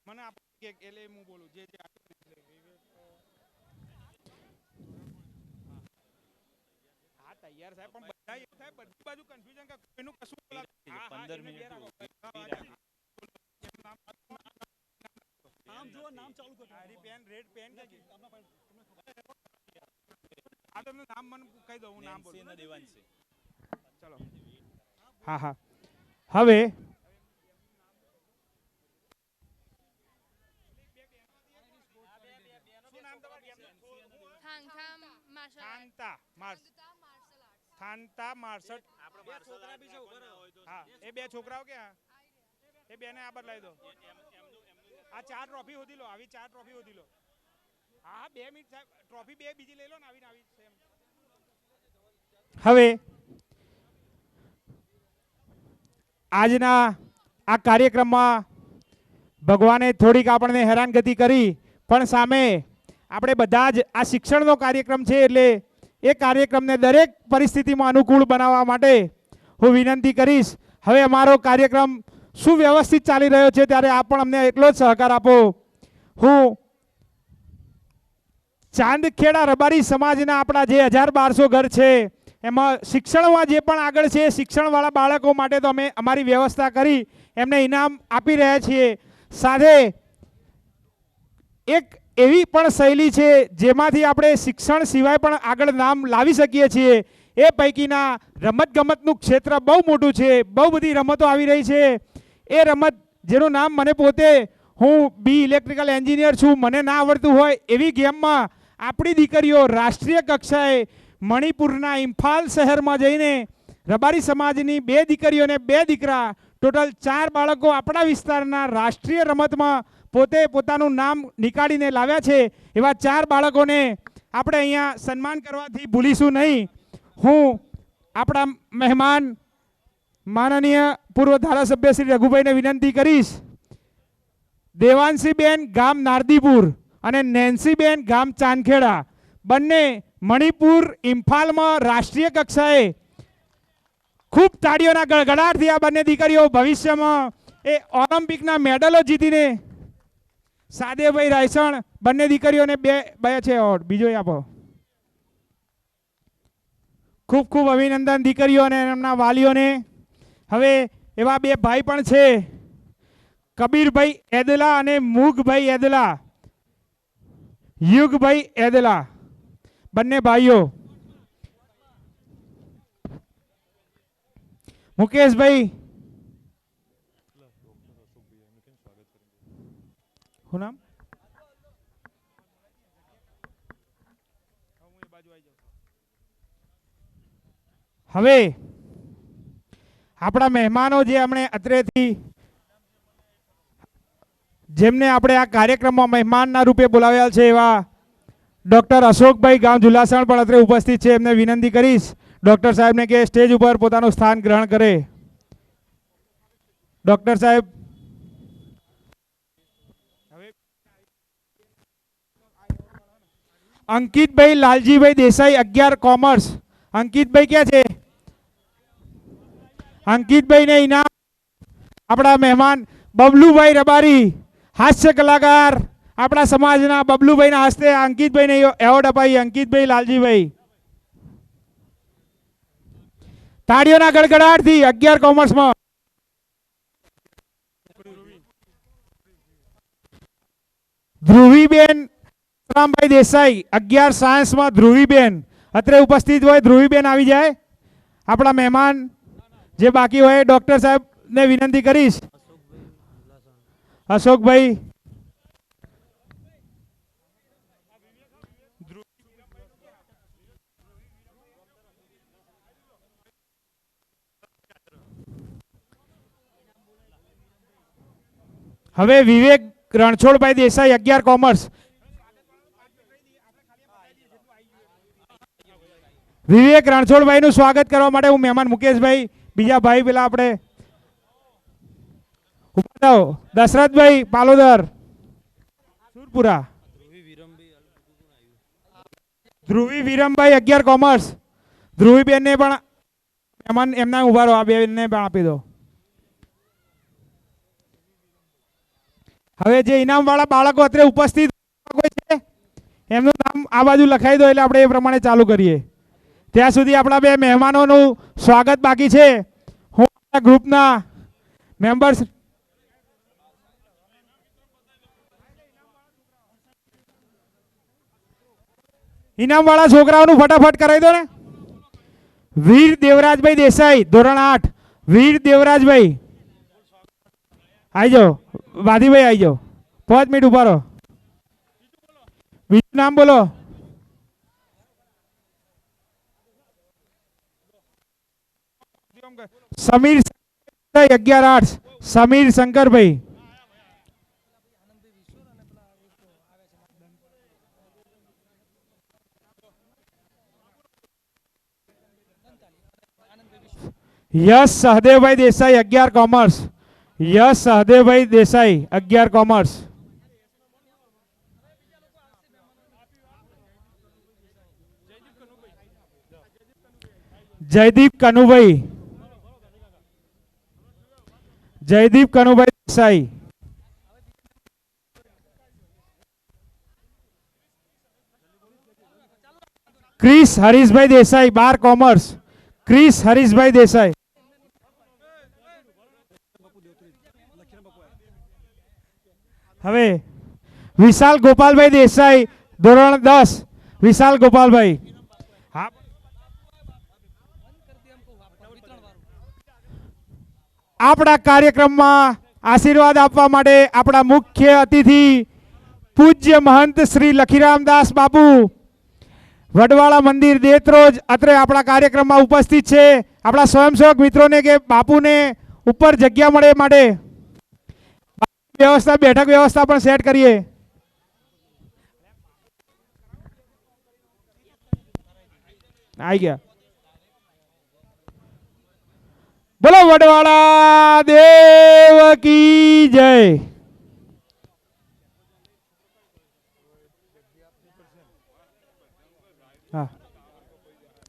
મને એટલે હું બોલું જે હા તૈયાર સાહેબ, પણ બધા એવું થાય બધી બાજુ કન્ફ્યુઝન કે કોઈનું કશું 15 મિનિટ નામ જો નામ ચાલુ કરો. હરી પેન રેડ પેન કે આ તમને નામ મને કહી દો, હું નામ બોલું. દેવાંશી. ચલો હા હા. હવે થાનતા માર્શલ. હા એ 2 છોકરાઓ ક્યાં? એ 2 ને આ બદલાઈ દો. આ 4 ટ્રોફી હોધી લો. આવી 4 ટ્રોફી હોધી લો. હા 2 મિનિટ સાહેબ, ટ્રોફી 2 બીજી લઈ લો ને આવીને આવી સેમ. હવે આજના આ કાર્યક્રમમાં ભગવાને થોડીક આપણને હેરાનગતિ કરી, પણ સામે આપણે બધા જ આ શિક્ષણનો કાર્યક્રમ છે એટલે એ કાર્યક્રમને દરેક પરિસ્થિતિમાં અનુકૂળ બનાવવા માટે હું વિનંતી કરીશ. હવે અમારો કાર્યક્રમ સુવ્યવસ્થિત ચાલી રહ્યો છે ત્યારે આપ પણ અમને એટલો જ સહકાર આપો. હું ચાંદખેડા રબારી સમાજના આપણા જે 1200 ઘર છે એમાં શિક્ષણમાં જે પણ આગળ છે શિક્ષણવાળા બાળકો માટે તો અમે અમારી વ્યવસ્થા કરી એમને ઇનામ આપી રહ્યા છીએ. સાથે એક એવી પણ શૈલી છે જેમાંથી આપણે શિક્ષણ સિવાય પણ આગળ નામ લાવી શકીએ છીએ. એ પૈકીના રમતગમતનું ક્ષેત્ર બહુ મોટું છે. બહુ બધી રમતો આવી રહી છે. એ રમત જેનું નામ મને પોતે હું બી ઇલેક્ટ્રિકલ એન્જિનિયર છું, મને ના આવડતું હોય એવી ગેમમાં આપણી દીકરીઓ રાષ્ટ્રીય કક્ષાએ મણિપુરના ઇમ્ફાલ શહેરમાં જઈને રબારી સમાજની 2 દીકરીઓ અને 2 દીકરા ટોટલ 4 બાળકો આપણા વિસ્તારના રાષ્ટ્રીય રમતમાં પોતે પોતાનું નામ નીકાળીને લાવ્યા છે. એવા 4 બાળકોને આપણે અહીંયા સન્માન કરવાથી ભૂલીશું નહીં. હું આપણા મહેમાન માનનીય પૂર્વ ધારાસભ્ય શ્રી રઘુભાઈને વિનંતી કરીશ, દેવાંશીબેન ગામ નારદીપુર અને નેન્સીબેન ગામ ચાંદખેડા બંને મણિપુર ઇમ્ફાલમાં રાષ્ટ્રીય કક્ષાએ ખૂબ તાળીઓના ગડગડાટથી આ બંને દીકરીઓ ભવિષ્યમાં એ ઓલિમ્પિકના મેડલો જીતીને, સાદેભાઈ રાયસણ બંને દીકરીઓને 2 છે એવોર્ડ, બીજો આપો. ખૂબ ખૂબ અભિનંદન દીકરીઓ અને એમના વાલીઓને. હવે એવા 2 ભાઈ પણ છે, કબીરભાઈ એદલા અને મુગભાઈ એદલા, યુગભાઈ એદલા, બંને ભાઈઓ. મુકેશભાઈ, શું નામ? હવે આપણા મહેમાનો જે હમણે અત્રેથી જેમને આપણે આ કાર્યક્રમમાં મહેમાનના રૂપે બોલાવ્યા છે એવા ડૉક્ટર અશોકભાઈ ગામ ઝુલાસણ પણ અત્રે ઉપસ્થિત છે. એમને વિનંતી કરીશ ડૉક્ટર સાહેબને કે સ્ટેજ ઉપર પોતાનું સ્થાન ગ્રહણ કરે. ડૉક્ટર સાહેબ, અંકિતભાઈ લાલજીભાઈ દેસાઈ 11 કોમર્સ. અંકિતભાઈ ક્યાં છે? અંકિતભાઈને ઇનામ આપણા મહેમાન બબલુભાઈ રબારી, હાસ્ય કલાકાર, આપણા સમાજના બબલુભાઈના હસ્તે અંકિતભાઈને એવોર્ડ અપાઈ. અંકિતભાઈ લાલજીભાઈ, તાળીઓના ગડગડાટથી 11 કોમર્સમાં. ધ્રુવીબેન રામભાઈ દેસાઈ 11 સાયન્સમાં. ધ્રુવીબેન અત્રે ઉપસ્થિત હોય, ધ્રુવીબેન આવી જાય. આપણા મહેમાન જે બાકી હોય ડૉક્ટર સાહેબને વિનંતી કરીશ. અશોકભાઈ, હવે વિવેક રણછોડભાઈ દેસાઈ 11 કોમર્સ. વિવેક રણછોડભાઈનું સ્વાગત કરવા માટે હું મહેમાન મુકેશભાઈ, બીજા ભાઈ પેલા આપણે દશરથભાઈ પાલોદર સુરપુરા, ધ્રુવી વિરમભાઈ 11 કોમર્સ. ધ્રુવીબેનને પણ મહેમાન એમના ઉભા રહો, આ બેનને પણ આપી દો. હવે જે ઇનામવાળા બાળકો અત્રે ઉપસ્થિત છે એમનું નામ આ બાજુ લખાઈ દો એટલે આપણે એ પ્રમાણે ચાલુ કરીએ. ત્યાં સુધી આપણા 2 મહેમાનોનું સ્વાગત બાકી છે. હું ગ્રુપના મેમ્બર્સ ઇનામવાળા છોકરાઓનું ફટાફટ કરાવી દો ને. વીર દેવરાજભાઈ દેસાઈ ધોરણ 8. વીર દેવરાજભાઈ આવી જાઓ. વાધીભાઈ આવી જાઓ. 5 મિનિટ ઉભા રહો. બીજું નામ બોલો. Sameer 11 arts. Sameer Shankarbhai. Yash Sahdevbhai Desai 11 commerce. Yash Sahdevbhai Desai 11 commerce. Jaydeep Kanubhai. Jaydeep Kanubhai Desai. Kris Harishbhai Desai 12 commerce. Kris Harishbhai Desai. હવે વિશાલ ગોપાલભાઈ દેસાઈ ધોરણ 10. વિશાલ ગોપાલભાઈ. હા, આપણા કાર્યક્રમમાં આશીર્વાદ આપવા માટે આપણા મુખ્ય અતિથિ પૂજ્ય મહંત શ્રી લખીરામદાસ બાપુ વડવાળા મંદિર દેત્રોજ અત્રે આપણા કાર્યક્રમમાં ઉપસ્થિત છે. આપણા સ્વયંસેવક મિત્રોને કે બાપુને ઉપર જગ્યા મળે માટે વ્યવસ્થા બેઠક વ્યવસ્થા પણ સેટ કરીએ. આવી ગયા. બોલો વડવાળા દેવ કી જય. હા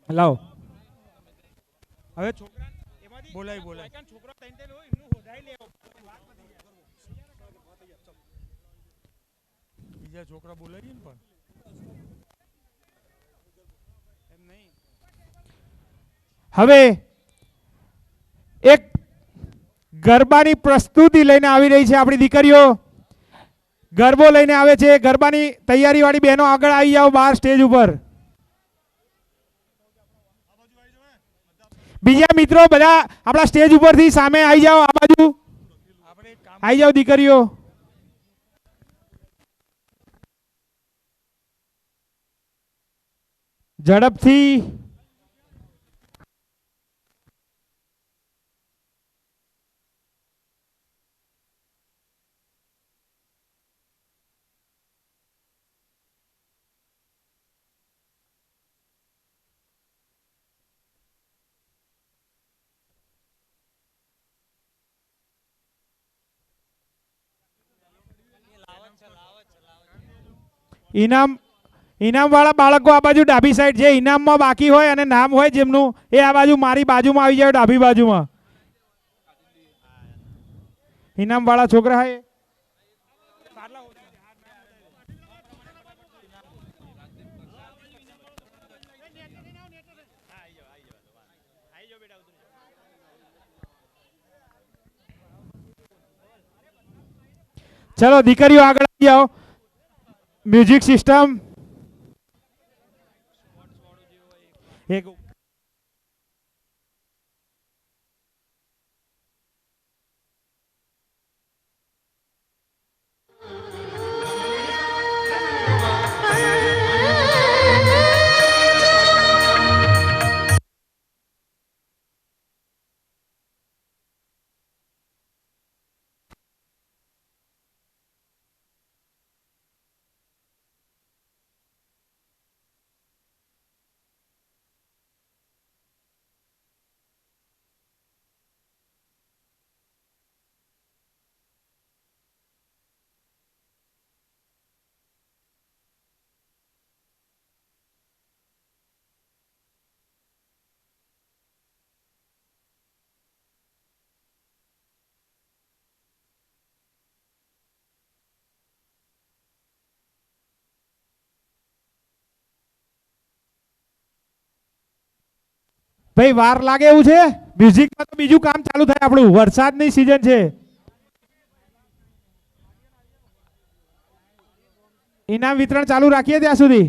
લાવો હવે છોકરા બોલાય છોકરા બીજા છોકરા બોલાવીએ ને પણ એમ નહીં. હવે એક ગરબાની પ્રસ્તુતિ લઈને આવી રહી છે આપણી દીકરીઓ. ગરબો લઈને આવે છે. ગરબાની તૈયારી વાળી બહેનો આગળ આવી જાઓ બહાર સ્ટેજ ઉપર. બીજા મિત્રો બધા આપણા સ્ટેજ ઉપરથી સામે આવી જાઓ. આ બાજુ આવી જાઓ દીકરીઓ. ઝડપથી ઇનામ વાળા બાળકો આ બાજુ ડાબી સાઈડ જે ઇનામમાં બાકી હોય અને નામ હોય જેમનું એ આ બાજુ મારી બાજુમાં આવી જાય ડાબી બાજુમાં. ઇનામ વાળા છોકરા હોય ચલો દીકરીઓ આગળ આવી જાઓ. મ્યુઝિક સિસ્ટમ એક ભાઈ વાર લાગે એવું છે. મ્યુઝિકમાં તો બીજું કામ ચાલુ થાય. આપણું વરસાદની સિઝન છે. ઇનામ વિતરણ ચાલુ રાખીએ ત્યાં સુધી.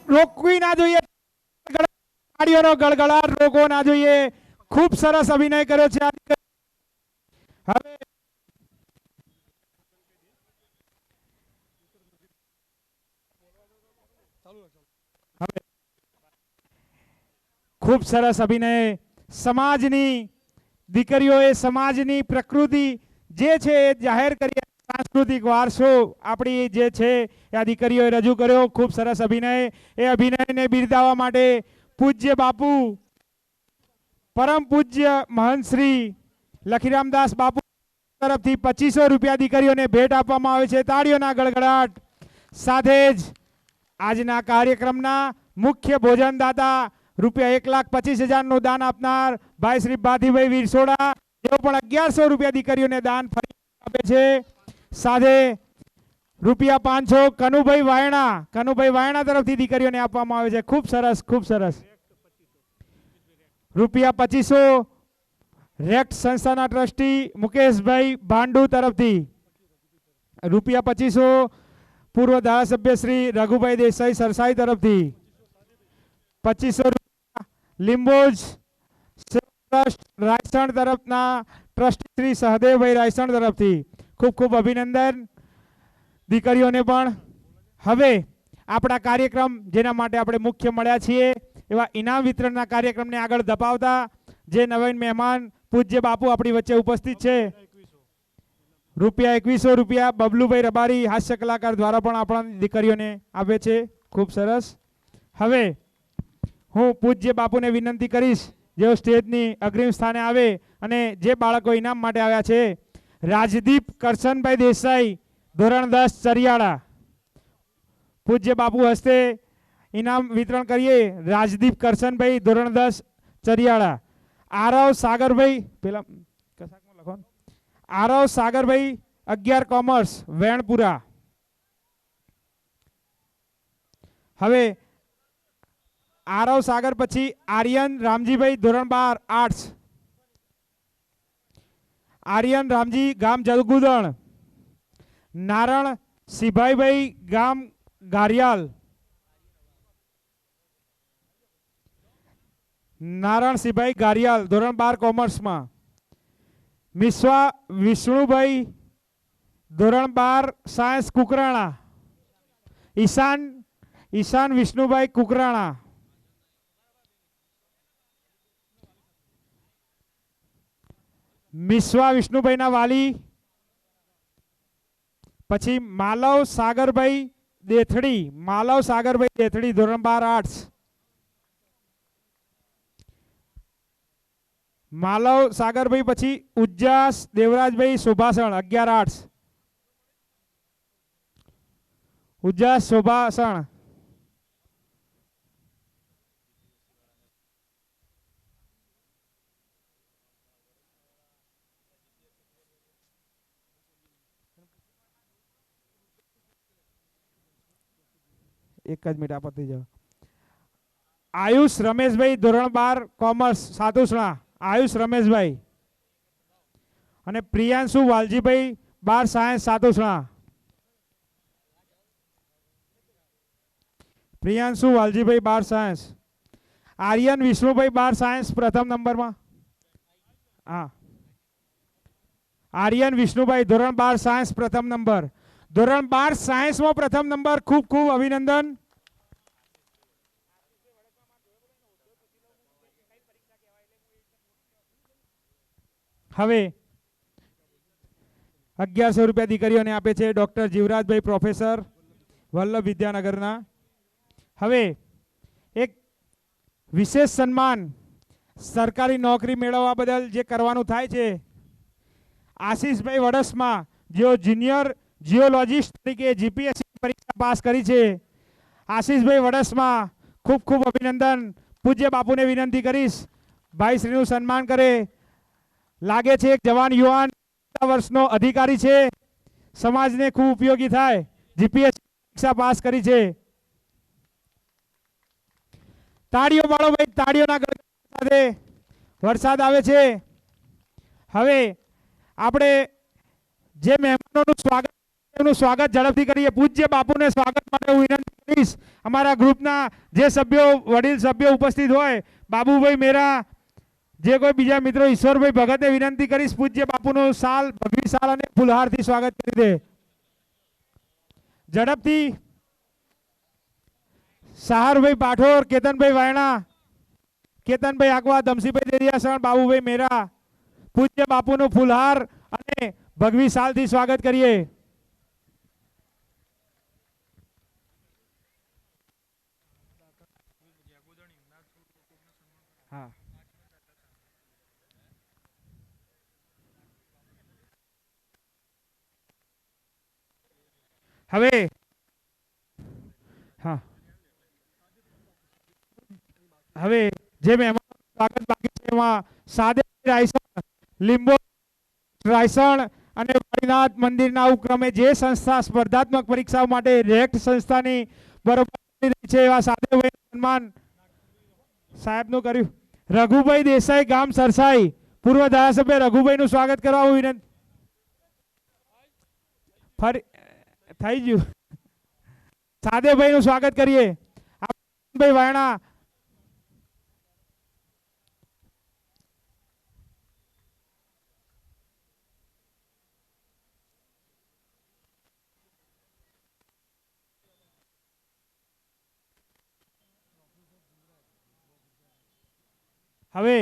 રોકવી ના જોઈએ, તાળીઓનો ગળગળાટ રોકવો ના જોઈએ. ખૂબ સરસ અભિનય કર્યો છે. હવે ખૂબ સરસ અભિનય. સમાજની દીકરીઓએ સમાજની પ્રકૃતિ જે છે એ જાહેર કરી, સાંસ્કૃતિક વારસો આપણી જે છે એ આ દીકરીઓએ રજૂ કર્યો. ખૂબ સરસ અભિનય. એ અભિનયને બિરદાવવા માટે પૂજ્ય બાપુ, પરમ પૂજ્ય મહંત શ્રી લખીરામદાસ બાપુ તરફથી 2500 રૂપિયા દીકરીઓને ભેટ આપવામાં આવે છે. તાળીઓના ગળગળાટ સાથે જ આજના કાર્યક્રમના મુખ્ય ભોજનદાતા રૂપિયા 1,25,000 નું દાન આપનાર ભાઈ શ્રી ભાતીભાઈ વિરસોડા, તેઓ પણ 1100 રૂપિયા દીકરીઓને દાન ફરી આપે છે. સાથે રૂપિયા 500 કનુભાઈ વાયણા તરફથી દીકરીઓને આપવામાં આવે છે. ખૂબ સરસ, ખૂબ સરસ. રૂપિયા 2500 રેક્ટ સંસ્થાના ટ્રસ્ટી મુકેશભાઈ ભાંડુ તરફથી, રૂપિયા 2500 પૂર્વ ધારાસભ્ય શ્રી રઘુભાઈ દેસાઈ સરસાઈ તરફથી, 2500 રૂપિયા લીંબોજ ટ્રસ્ટ રાયસણ તરફના ટ્રસ્ટી શ્રી સહદેવભાઈ રાયસણ તરફથી. ખૂબ ખૂબ અભિનંદન દીકરીઓને પણ. હવે આપણા કાર્યક્રમ જેના માટે આપણે મુખ્ય મળ્યા છીએ એવા ઇનામ વિતરણના કાર્યક્રમને આગળ ધપાવતા જે નવીન મહેમાન પૂજ્ય બાપુ આપણી વચ્ચે ઉપસ્થિત છે, રૂપિયા 2100 રૂપિયા બબલુભાઈ રબારી હાસ્ય કલાકાર દ્વારા પણ આપણા દીકરીઓને આપે છે. ખૂબ સરસ. હવે હું પૂજ્ય બાપુને વિનંતી કરીશ જેઓ સ્ટેજની અગ્રિમ સ્થાને આવે અને જે બાળકો ઇનામ માટે આવ્યા છે, રાજદીપ કરશનભાઈ દેસાઈ ધોરણ 10 ચરિયાડા, પૂજ્ય બાપુ હસ્તે ઇનામ વિતરણ કરીએ. રાજદીપ કરશનભાઈ ધોરણ 10 ચરિયાડા. આરવ સાગરભાઈ પેલા કશાકમાં લખો, આરવ સાગરભાઈ 11 કોમર્સ વેણપુરા. હવે આરવ સાગર પછી આર્યન રામજીભાઈ ધોરણ 12 આર્ટ્સ, આર્યન રામજી ગામ જલગુદણ. નારણ સિભાઈભાઈ ગામ ગારિયાલ, નારણ સિભાઈ ગારિયાલ ધોરણ 12 કોમર્સમાં. મિશ્વા વિષ્ણુભાઈ ધોરણ 12 સાયન્સ કુકરાણા. ઈશાન વિષ્ણુભાઈ કુકરાણા. મિશ્વા વિષ્ણુભાઈના વાલી. પછી માલવ સાગરભાઈ દેથડી, ધોરણ 12 આર્ટ્સ. માલવ સાગરભાઈ પછી ઉજ્જાસ દેવરાજભાઈ સુભાષણ 11 આર્ટ્સ, ઉજ્જાસ સુભાષણ. એક જ મિનિટ આપતી જાઓ. આયુષ રમેશભાઈ ધોરણ 12 કોમર્સ સાતુસણા, આયુષ રમેશભાઈ. અને Priyanshu Valjibhai 12 science Satusana, Priyanshu Valjibhai 12 science. Aryan Vishnubhai 12 science પ્રથમ નંબરમાં. હા, આર્યન વિષ્ણુભાઈ ધોરણ 12 સાયન્સ પ્રથમ નંબર. ધોરણ 12 સાયન્સમાં પ્રથમ નંબર. ખૂબ ખૂબ અભિનંદન. હવે 1100 રૂપિયા દીકરીઓને આપે છે ડોક્ટર જીવરાજભાઈ પ્રોફેસર વલ્લભ વિદ્યાનગરના. હવે એક વિશેષ સન્માન સરકારી નોકરી મેળવવા બદલ જે કરવાનું થાય છે, આશીષભાઈ વડસમા જેઓ જુનિયર જીઓલોજિસ્ટ તરીકે જીપીએસસી પરીક્ષા પાસ કરી છે. આશીષભાઈ વડસમા ખૂબ ખૂબ અભિનંદન. પૂજ્ય બાપુને વિનંતી કરીશ ભાઈશ્રીનું સન્માન કરે. લાગે છે એક જવાન યુવાન વર્ષનો અધિકારી છે, સમાજને ખૂબ ઉપયોગી થાય, જીપીએસસી પરીક્ષા પાસ કરી છે. તાળીઓ પાડો ભાઈ, તાળીઓના ગળગળાટ સાથે વરસાદ આવે છે. હવે આપણે જે મહેમાનોનું સ્વાગત એમનું સ્વાગત ઝડપથી કરીએ. પૂજ્ય બાપુને સ્વાગત માટે હું વિનંતી કરીશ. અમારા ગ્રુપના જે સભ્યો વડીલ સભ્યો ઉપસ્થિત હોય, બાબુભાઈ મેરા, જે કોઈ બીજા મિત્રો, ઈશ્વરભાઈ ભગતને વિનંતી કરીશ પૂજ્ય બાપુનું શાલ, ભગવી શાલ અને ફુલહારથી સ્વાગત કરી દે ઝડપથી. સહારભાઈ પાઠોર, કેતનભાઈ વાયણા, કેતનભાઈ આગવા, દમસીભાઈ દેરિયાસણ, બાબુભાઈ મેરા, પૂજ્ય બાપુનું ફુલહાર અને ભગવી શાલથી સ્વાગત કરીએ. હા, હવે હા, હવે જે મહેમાન સ્વાગત બાકી છે એમાં સાદે રાયસણ, લીંબો રાયસણ અને વાડીનાથ મંદિરના ઉપક્રમે જે સંસ્થા સ્પર્ધાત્મક પરીક્ષાઓ માટે રેક્ટ સંસ્થાની બરોબર કરી રહી છે એવા સાદેભાઈ સન્માન સાહેબનું કર્યું. રઘુભાઈ દેસાઈ, ગામ સરસાઈ, પૂર્વ ધારાસભ્ય રઘુભાઈનું સ્વાગત કરવા હું વિનંતી. ફરી થઈ ગયું. સાદેભાઈનું સ્વાગત કરીએ. ભાઈ વાયણા, હવે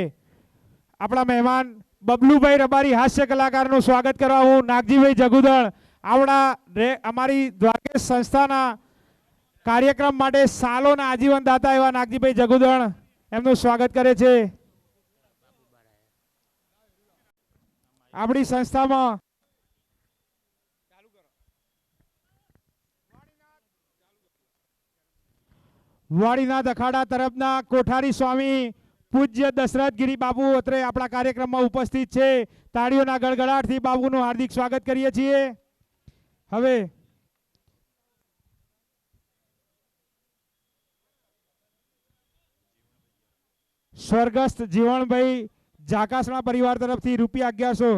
આપણા મહેમાન બબલુભાઈ રબારી હાસ્ય કલાકારનું સ્વાગત કરવા હું નાગજીભાઈ જગુદળ, આવડા અમારી દ્વારકેશ સંસ્થાના કાર્યક્રમ માટે સાલોના આજીવન દાતા એવા નાગજીભાઈ જગુદળ એમનું સ્વાગત કરે છે. આપણી સંસ્થામાં વાડીનાથ અખાડા તરફના કોઠારી સ્વામી પૂજ્ય દશરથગીરી બાપુ અત્રે આપણા કાર્યક્રમમાં ઉપસ્થિત છે. તાળીઓના ગડગડાટથી બાપુનું હાર્દિક સ્વાગત કરીએ છીએ. હવે સ્વર્ગસ્થ જીવણભાઈ જાકાસણા પરિવાર તરફથી રૂપિયા 1100,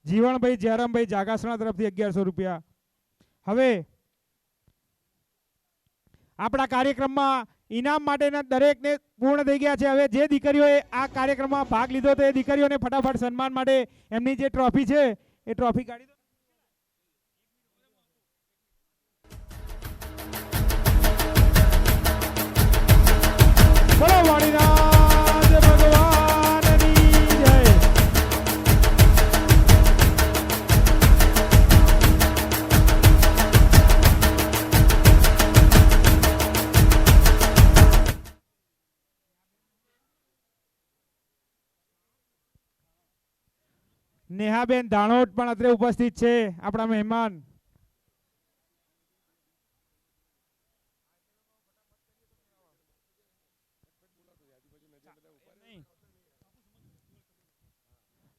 જીવણભાઈ જયરામભાઈ જાકાસણા તરફથી 1100 રૂપિયા. હવે આપણા કાર્યક્રમમાં ઇનામ માટેના દરેકને પૂર્ણ થઈ ગયા છે. હવે જે દીકરીઓએ આ કાર્યક્રમમાં ભાગ લીધો તો એ દીકરીઓને ફટાફટ સન્માન માટે એમની જે ટ્રોફી છે એ ટ્રોફી કાઢી દો. બોલો વાડીનાથ ભગવાનની જય. નેહાબેન ધાણોટ પણ અત્રે ઉપસ્થિત છે, આપણા મહેમાન.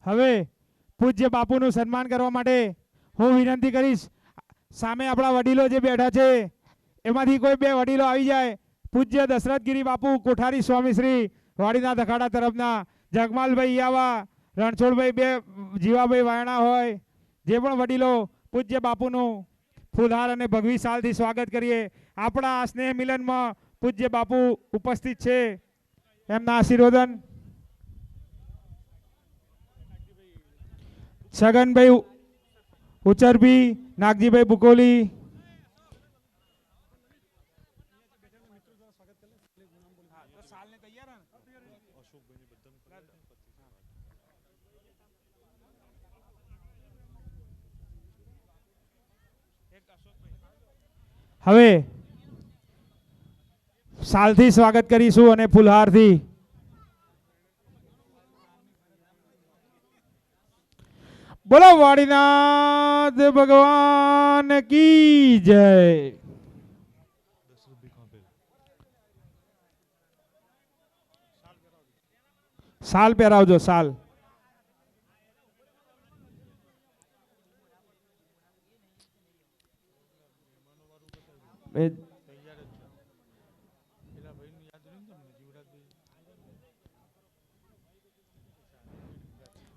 હવે પૂજ્ય બાપુનું સન્માન કરવા માટે હું વિનંતી કરીશ. સામે આપણા વડીલો જે બેઠા છે એમાંથી કોઈ બે વડીલો આવી જાય. પૂજ્ય દશરથગીરી બાપુ કોઠારી સ્વામી શ્રી વાડીનાથ અખાડા તરફના, જગમાલભાઈ યાવા, રણછોડભાઈ, બે જીવાભાઈ વાયણા હોય, જે પણ વડીલો પૂજ્ય બાપુનું ફૂલહાર અને ભગવી શાલથી સ્વાગત કરીએ. આપણા સ્નેહ મિલનમાં પૂજ્ય બાપુ ઉપસ્થિત છે, એમના આશીર્વાદન. છગનભાઈ ઉચરભી, નાગજીભાઈ બુકોલી, હવે શાલથી સ્વાગત કરીશું અને ફુલહારથી. બોલો વાડીનાથ ભગવાન કી જય. શાલ પહેરાવજો, શાલ.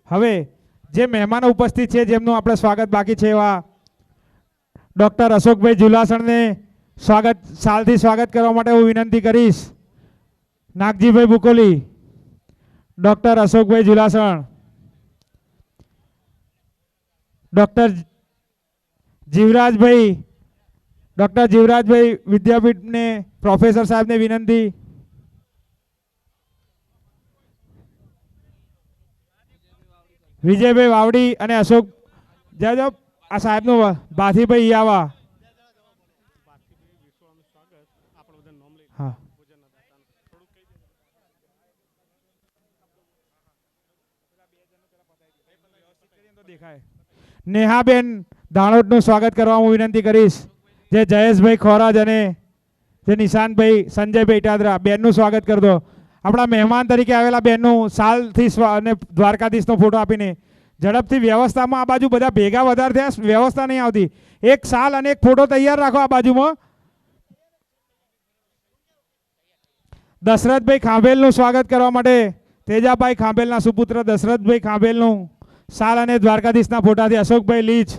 હવે જે મહેમાનો ઉપસ્થિત છે જેમનું આપણે સ્વાગત બાકી છે એવા ડૉક્ટર અશોકભાઈ જુલાસણને સાલથી સ્વાગત કરવા માટે હું વિનંતી કરીશ. નાગજીભાઈ બુકોલી, ડૉક્ટર અશોકભાઈ જુલાસણ, ડૉક્ટર જીવરાજભાઈ વિદ્યાપીઠને પ્રોફેસર સાહેબને વિનંતી. વિજયભાઈ વાવડી અને અશોક જાજો આ સાહેબનું બાથીભાઈ આવા. હા, નેહાબેન ધાણોદનું સ્વાગત કરવા હું વિનંતી કરીશ. જે જયેશભાઈ ખોરાજ અને જે નિશાનભાઈ સંજયભાઈ ઇટાદરા બેનનું સ્વાગત કરી દો. આપણા મહેમાન તરીકે આવેલા બેનનું સાલથી અને દ્વારકાધીશનો ફોટો આપીને ઝડપથી વ્યવસ્થામાં આ બાજુ બધા ભેગા વધારે થયા, વ્યવસ્થા નહીં આવતી. એક સાલ અને એક ફોટો તૈયાર રાખો આ બાજુમાં. દશરથભાઈ ખાંભેલનું સ્વાગત કરવા માટે તેજાભાઈ ખાંભેલના સુપુત્ર દશરથભાઈ ખાંભેલનું સાલ અને દ્વારકાધીશના ફોટાથી અશોકભાઈ લીચ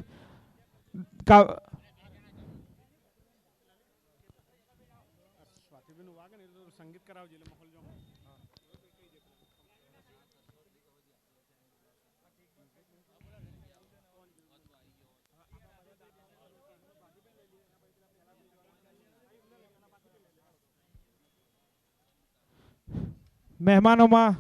મહેમાનોમાં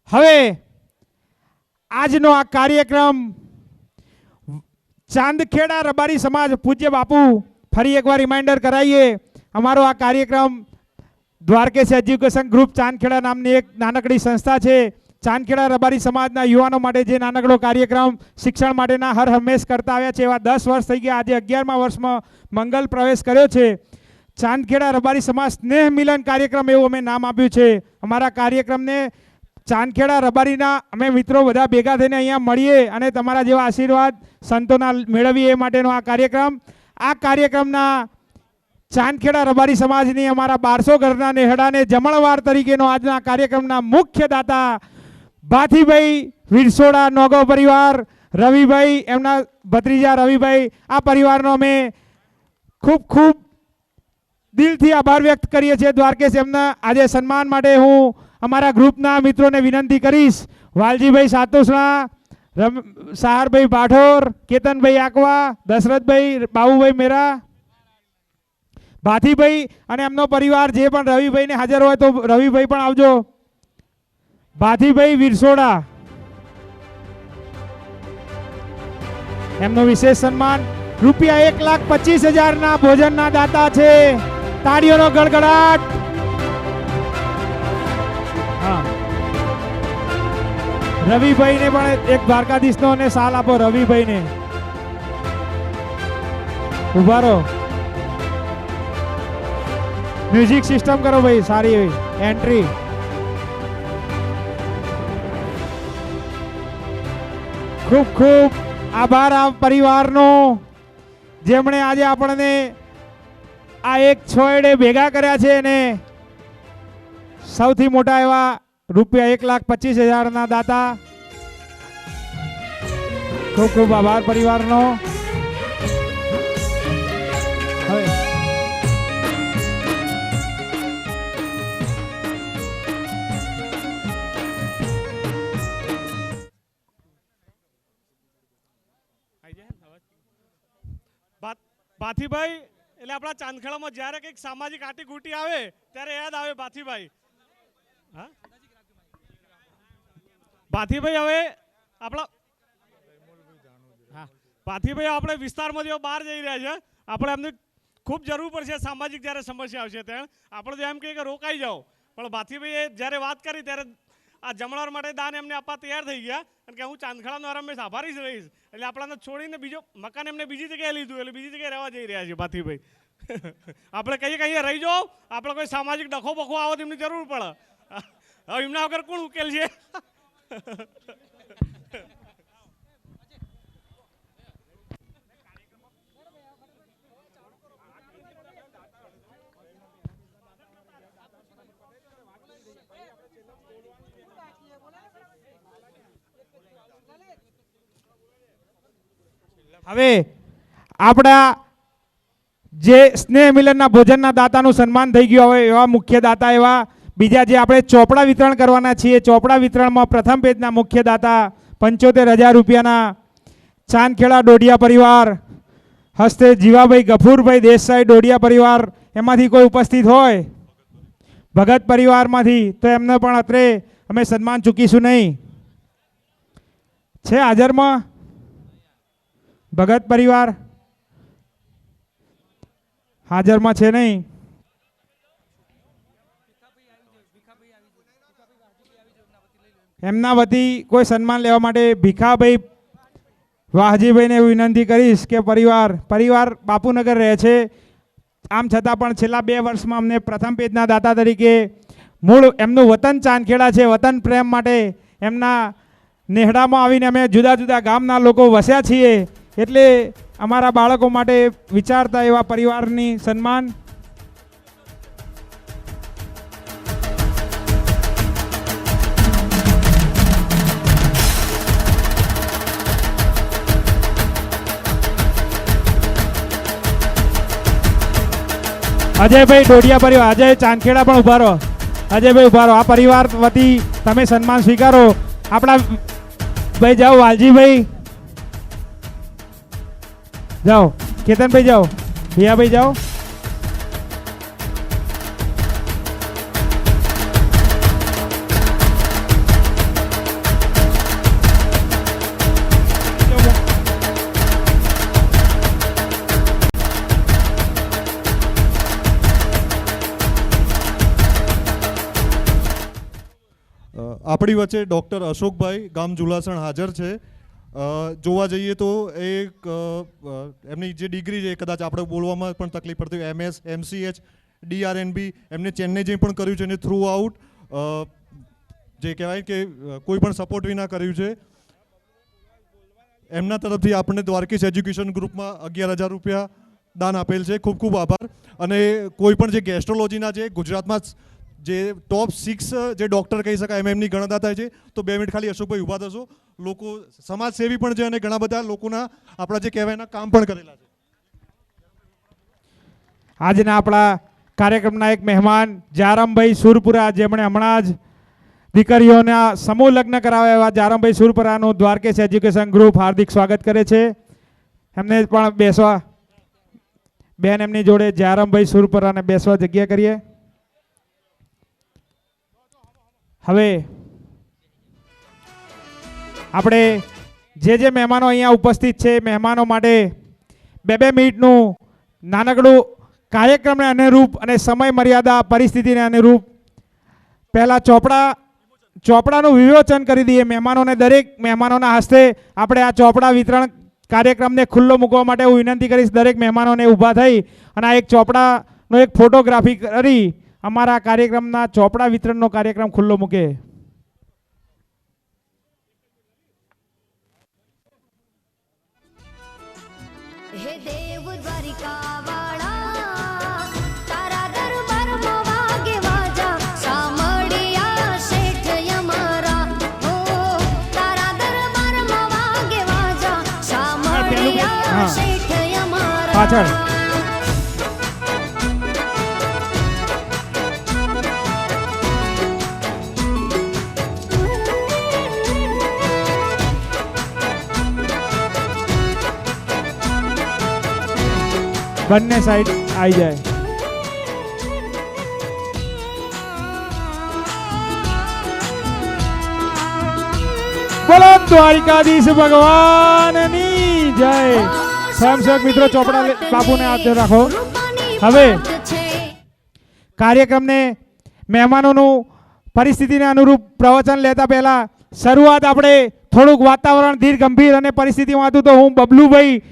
હવે આજનો આ કાર્યક્રમ ચાંદખેડા રબારી સમાજ પૂજ્ય બાપુ ફરી એકવાર રિમાઇન્ડર કરાવીએ. અમારો આ કાર્યક્રમ દ્વારકેશ એજ્યુકેશન ગ્રુપ ચાંદખેડા નામની એક નાનકડી સંસ્થા છે. ચાંદખેડા રબારી સમાજના યુવાનો માટે જે નાનકડો કાર્યક્રમ શિક્ષણ માટેના હર હંમેશ કરતા આવ્યા છે એવા 10 વર્ષ થઈ ગયા. આજે 11મા વર્ષમાં મંગલ પ્રવેશ કર્યો છે. ચાંદખેડા રબારી સમાજ સ્નેહ મિલન કાર્યક્રમ એવું અમે નામ આપ્યું છે. અમારા કાર્યક્રમને ચાંદખેડા રબારીના અમે મિત્રો બધા ભેગા થઈને અહીંયા મળીએ અને તમારા જેવા આશીર્વાદ સંતોના મેળવીએ એ માટેનો આ કાર્યક્રમ. આ કાર્યક્રમના ચાંદખેડા રબારી સમાજની અમારા 1200 ઘરના નેહડાને જમણવાર તરીકેનો આજના કાર્યક્રમના મુખ્ય દાતા ભાથીભાઈ વિરસોડા નોગો પરિવાર, રવિભાઈ એમના ભત્રીજા રવિભાઈ, આ પરિવારનો અમે ખૂબ ખૂબ દિલથી આભાર વ્યક્ત કરીએ છીએ. દ્વારકેશ એમના આજે સન્માન માટે હું અમારા ગ્રુપના મિત્રોને વિનંતી કરીશ. વાલજીભાઈ સાતોસણા, સહારભાઈ ભાઠોર, કેતનભાઈ આકવા, દશરથભાઈ, બાબુભાઈ મેરા, ભાથીભાઈ અને એમનો પરિવાર જે પણ રવિભાઈને હાજર હોય તો રવિભાઈ પણ આવજો. ભાથીભાઈ વિરસોડા એમનું વિશેષ સન્માન રૂપિયા 1,25,000 ભોજનના દાતા છે. તાળીઓનો ગડગડાટ. હા, રવિભાઈને પણ એક દ્વારકાધીશનો અને સાલ આપો. રવિભાઈને ઉભા રહો. મ્યુઝિક સિસ્ટમ કરો ભાઈ, સારી એન્ટ્રી. ખૂબ ખૂબ આભાર આ પરિવારનો જેમણે આજે આપણને આ એક છોડે ભેગા કર્યા છે અને સૌથી મોટા એવા રૂપિયા 1,25,000 દાતા. ખૂબ ખૂબ આભાર પરિવારનો. હવે ભાથીભાઈ એટલે આપણા ચાંદખેડામાં જ્યારે કંઈક સામાજિક આટીગુટી આવે ત્યારે યાદ આવે ભાથીભાઈ. હા, ભાથીભાઈ હવે આપણા હા ભાથીભાઈ આપણે વિસ્તારમાં જેવો બહાર જઈ રહ્યા છે, આપણે એમને ખૂબ જરૂર પડશે સામાજિક જ્યારે સમસ્યા આવશે ત્યારે. આપણે તો એમ કહીએ કે રોકાઈ જાઓ, પણ ભાથીભાઈએ જ્યારે વાત કરી ત્યારે આ જમણવાર માટે દાન એમને આપવા તૈયાર થઈ ગયા અને કે હું ચાંદખેડાનો હંમેશા આભારી જ રહીશ. એટલે આપણાને છોડીને બીજો મકાન એમને બીજી જગ્યાએ લીધું, એટલે બીજી જગ્યાએ રહેવા જઈ રહ્યા છે ભાથીભાઈ. આપણે કહીએ કે અહીંયા રહી જાઓ, આપણે કોઈ સામાજિક ડખો બખો આવો તો એમની જરૂર પડે. હવે એમના વગર કોણ ઉકેલ છે? હવે આપણા જે સ્નેહ મિલનના ભોજનના દાતાનું સન્માન થઈ ગયું, હવે એવા મુખ્ય દાતા એવા બીજા જે આપણે ચોપડા વિતરણ કરવાના છીએ, ચોપડા વિતરણમાં પ્રથમ પેજના મુખ્ય દાતા 75,000 રૂપિયાના ચાંદખેડા ડોડિયા પરિવાર હસ્તે જીવાભાઈ ગફુરભાઈ દેસાઈ ડોડિયા પરિવાર, એમાંથી કોઈ ઉપસ્થિત હોય ભગત પરિવારમાંથી તો એમને પણ અત્રે અમે સન્માન ચૂકીશું નહીં. છે હાજરમાં ભગત પરિવાર? હાજરમાં છે નહીં. એમના વતી કોઈ સન્માન લેવા માટે ભીખાભાઈ વાહજીભાઈને એવું વિનંતી કરીશ કે પરિવાર બાપુનગર રહે છે, આમ છતાં પણ છેલ્લા 2 વર્ષમાં અમને પ્રથમ પેજના દાતા તરીકે મૂળ એમનું વતન ચાંદખેડા છે, વતન પ્રેમ માટે એમના નેહડામાં આવીને અમે જુદા જુદા ગામના લોકો વસ્યા છીએ, એટલે અમારા બાળકો માટે વિચારતા એવા પરિવારની સન્માન. અજયભાઈ ડોડિયા પરિવાર, અજય ચાંદખેડા પણ ઉભા રહો. અજયભાઈ ઉભા રહો. આ પરિવાર વતી તમે સન્માન સ્વીકારો. આપણા ભાઈ જાઓ, વાલજીભાઈ જાઓ, કેતનભાઈ જાઓ, ભૈયાભાઈ જાઓ. આપણી વચ્ચે ડૉક્ટર અશોકભાઈ ગામ જુલાસણ હાજર છે. જોવા જઈએ તો એક એમની જે ડિગ્રી છે કદાચ આપણે બોલવામાં પણ તકલીફ પડતી હોય, MS, MCH, DRNB એમને ચેન્નઈ જઈ પણ કર્યું છે અને થ્રુ આઉટ જે કહેવાય કે કોઈ પણ સપોર્ટ વિના કર્યું છે. એમના તરફથી આપણને દ્વારકેશ એજ્યુકેશન ગ્રુપમાં 11,000 રૂપિયા દાન આપેલ છે. ખૂબ ખૂબ આભાર. અને કોઈ પણ જે ગેસ્ટ્રોલોજીના જે ગુજરાતમાં જે ટોપ 6 જે ડૉક્ટર કહી શકાય એમની ગણના થાય છે, તો 2 મિનિટ ખાલી અશોકભાઈ ઊભા થશો. લોકો સમાજ સેવી પણ છે અને ઘણા બધા લોકોના આપણા જે કહેવાય એના કામ પણ કરેલા છે. આજના આપણા કાર્યક્રમના એક મહેમાન જારમભાઈ સુરપુરા, જેમણે હમણાં જ દીકરીઓના સમૂહ લગ્ન કરાવ્યા એવા જારમભાઈ સુરપુરાનું દ્વારકેશ એજ્યુકેશન ગ્રુપ હાર્દિક સ્વાગત કરે છે. એમને પણ બેસવા, બેન એમની જોડે જારમભાઈ સુરપુરાને બેસવા જગ્યા કરીએ. હવે આપણે જે મહેમાનો અહીંયા ઉપસ્થિત છે, મહેમાનો માટે 2 મિનિટનું નાનકડું કાર્યક્રમને અનુરૂપ અને સમય મર્યાદા પરિસ્થિતિને અનુરૂપ પહેલાં ચોપડાનું વિવેચન કરી દઈએ મહેમાનોને. દરેક મહેમાનોના હસ્તે આપણે આ ચોપડા વિતરણ કાર્યક્રમને ખુલ્લો મૂકવા માટે હું વિનંતી કરીશ દરેક મહેમાનોને ઊભા થઈ અને આ એક ચોપડાનો એક ફોટોગ્રાફી કરી અમારા કાર્યક્રમના ચોપડા વિતરણનો કાર્યક્રમ ખુલ્લો મૂકે. હે દેવ દ્વારિકા વાળા, તારા દરબારમાં વાગે વાજા, સાંભળ્યા શેઠ અમારા. હો તારા દરબારમાં વાગે વાજા, સાંભળ્યા શેઠ અમારા. પાછળ બંને સાઈડ આવી જાય. બોલો દ્વારિકાધીશ ભગવાનની જય. સ્વયંસેવક મિત્રો ચોપડા બાપુને હાથ રાખો. હવે કાર્યક્રમને મહેમાનોનું પરિસ્થિતિને અનુરૂપ પ્રવચન લેતા પહેલા શરૂઆત આપણે થોડુંક વાતાવરણ ધીર ગંભીર અને પરિસ્થિતિમાં હતું, તો હું બબલુભાઈ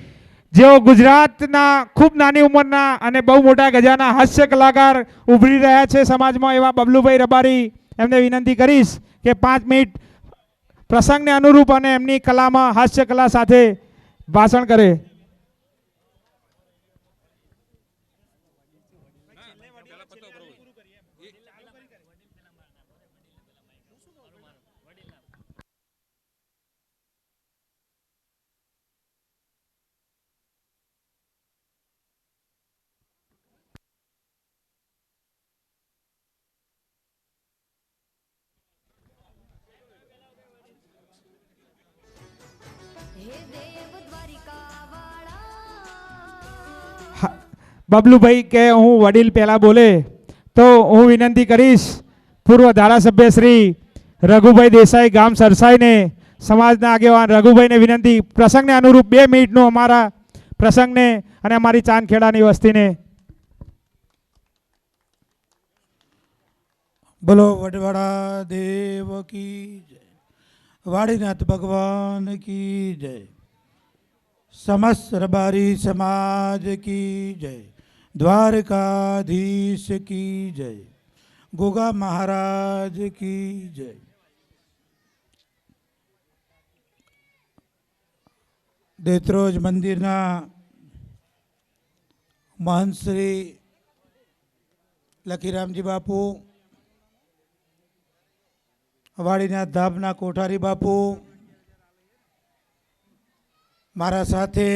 જેઓ ગુજરાતના ખૂબ નાની ઉંમરના અને બહુ મોટા ગજાના હાસ્ય કલાકાર ઉભરી રહ્યા છે સમાજમાં, એવા બબલુભાઈ રબારી એમને વિનંતી કરીશ કે 5 મિનિટ પ્રસંગને અનુરૂપ અને એમની કલામાં હાસ્ય કલા સાથે ભાષણ કરે. બબલુભાઈ કે હું વડીલ પહેલાં બોલે, તો હું વિનંતી કરીશ પૂર્વ ધારાસભ્ય શ્રી રઘુભાઈ દેસાઈ ગામ સરસાઈને સમાજના આગેવાન રઘુભાઈને વિનંતી પ્રસંગને અનુરૂપ 2 મિનિટનું અમારા પ્રસંગને અને અમારી ચાંદખેડાની વસ્તીને. બોલો વડવાડા દેવ કી જય, વાડીનાથ ભગવાન કી જય, સમસ્ત રબારી સમાજ કી જય, દ્વારકાધીશ કી જય, ગોગા મહારાજ કી જય. દેત્રોજ મંદિરના મહંત શ્રી લખીરામજી બાપુ, વાડીના ધામના કોઠારી બાપુ, મારા સાથે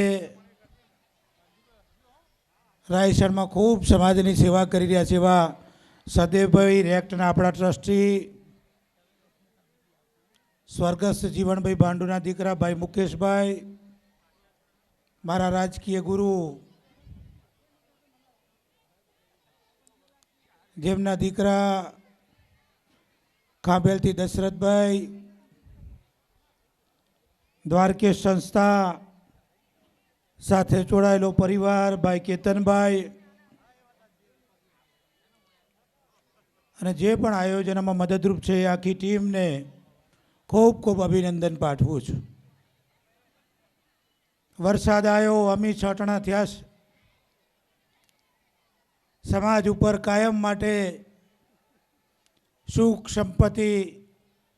રાયસરમાં ખૂબ સમાજની સેવા કરી રહ્યા છે એવા સદેવભાઈ રેક્ટના આપણા ટ્રસ્ટી, સ્વર્ગસ્થ જીવનભાઈ ભાંડુના દીકરા ભાઈ મુકેશભાઈ, મારા રાજકીય ગુરુ જેમના દીકરા ખાંભેલથી દશરથભાઈ, દ્વારકેશ સંસ્થા સાથે જોડાયેલો પરિવાર ભાઈ કેતનભાઈ, અને જે પણ આયોજનમાં મદદરૂપ છે એ આખી ટીમને ખૂબ ખૂબ અભિનંદન પાઠવું છું. વરસાદ આવ્યો, અમી છાંટણા થયા છે. સમાજ ઉપર કાયમ માટે સુખ સંપત્તિની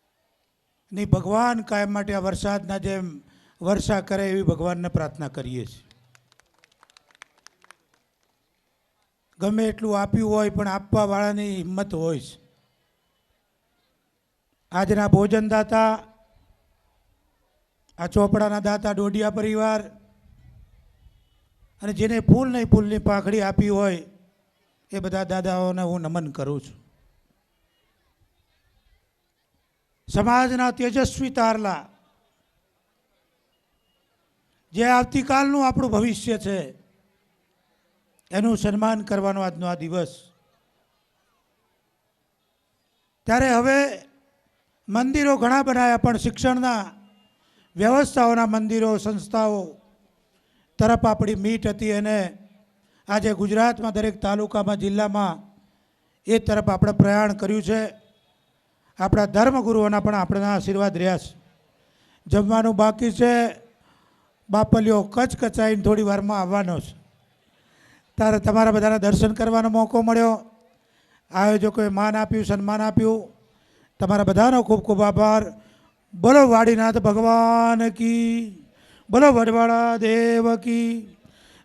ભગવાન કાયમ માટે આ વરસાદના જેમ વર્ષા કરે એવી ભગવાનને પ્રાર્થના કરીએ છીએ. ગમે એટલું આપ્યું હોય પણ આપવાવાળાની હિંમત હોય છે. આજના ભોજનદાતા, આ ચોપડાના દાતા ડોડિયા પરિવાર, અને જેને ફૂલ નહીં ફૂલની પાંખડી આપી હોય એ બધા દાદાઓને હું નમન કરું છું. સમાજના તેજસ્વી તારલા, જે આવતીકાલનું આપણું ભવિષ્ય છે, એનું સન્માન કરવાનો આજનો આ દિવસ. ત્યારે હવે મંદિરો ઘણા બનાવ્યા, પણ શિક્ષણના વ્યવસ્થાઓના મંદિરો, સંસ્થાઓ તરફ આપણી મીટ હતી, અને આજે ગુજરાતમાં દરેક તાલુકામાં, જિલ્લામાં એ તરફ આપણે પ્રયાણ કર્યું છે. આપણા ધર્મગુરુઓના પણ આપણા આશીર્વાદ રહ્યા છે. જમવાનું બાકી છે, બાપલીઓ કચકચાઈને થોડી વારમાં આવવાનો છે. ત્યારે તમારા બધાના દર્શન કરવાનો મોકો મળ્યો. આયોજકોએ માન આપ્યું, સન્માન આપ્યું. તમારા બધાનો ખૂબ ખૂબ આભાર. બોલો વાડીનાથ ભગવાન કી, બોલો વડવાડા દેવ કી,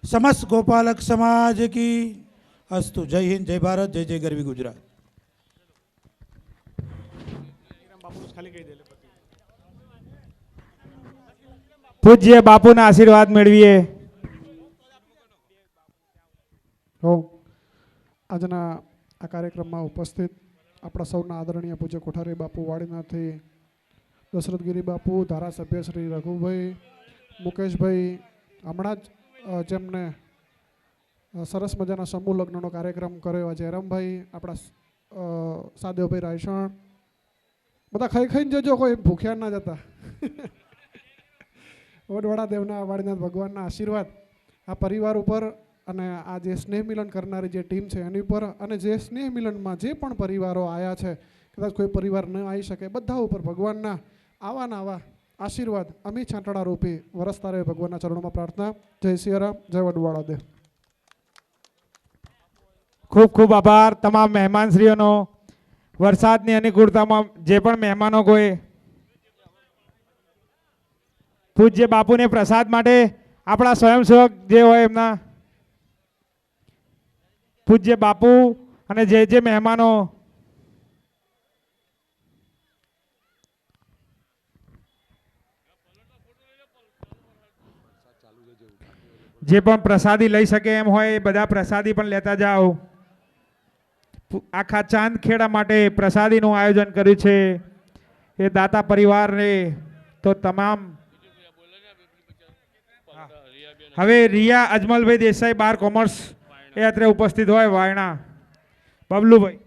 સમસ્ત ગોપાલક સમાજ કી અસ્તુ. જય હિન્દ, જય ભારત, જય જય ગરવી ગુજરાત. પૂજ્ય બાપુના આશીર્વાદ મેળવીએ. આજના આ કાર્યક્રમમાં ઉપસ્થિત આપણા સૌના આદરણીય પૂજ્ય કોઠારી બાપુ, વાડીનાથથી દશરથગીરી બાપુ, ધારાસભ્ય શ્રી રઘુભાઈ, મુકેશભાઈ, હમણાં જ જેમને સરસ મજાના સમૂહ લગ્નનો કાર્યક્રમ કર્યો એવા જયરામભાઈ, આપણા સાદેવભાઈ રાયસણ, બધા ખાઈ ખાઈને જજો, કોઈ ભૂખ્યા ના જતા. વડવાડા દેવના, વાડીનાથ ભગવાનના આશીર્વાદ આ પરિવાર ઉપર, અને આ જે સ્નેહ મિલન કરનારી જે ટીમ છે એની ઉપર, અને જે સ્નેહ મિલનમાં જે પણ પરિવારો આવ્યા છે, કદાચ કોઈ પરિવાર ન આવી શકે, બધા ઉપર ભગવાનના આવા આવા આશીર્વાદ અમી છાંટણા રૂપી વરસતા રહે ભગવાનના ચરણોમાં પ્રાર્થના. જય સિયારામ, જય વડવાડા દેવ. ખૂબ ખૂબ આભાર તમામ મહેમાનશ્રીઓનો. વરસાદની અનુકૂળતામાં જે પણ મહેમાનો કોઈ પૂજ્ય બાપુને પ્રસાદ માટે આપણા સ્વયંસેવક જે હોય એમના પૂજ્ય બાપુ અને જે મહેમાનો જે પણ પ્રસાદી લઈ શકે એમ હોય એ બધા પ્રસાદી પણ લેતા જાઓ. આખા ચાંદખેડા માટે પ્રસાદીનું આયોજન કર્યું છે એ દાતા પરિવારને. તો તમામ હવે રિયા અજમલભાઈ દેસાઈ, બાર કોમર્સ એ અત્રે ઉપસ્થિત હોય વાયણા બબલુભાઈ.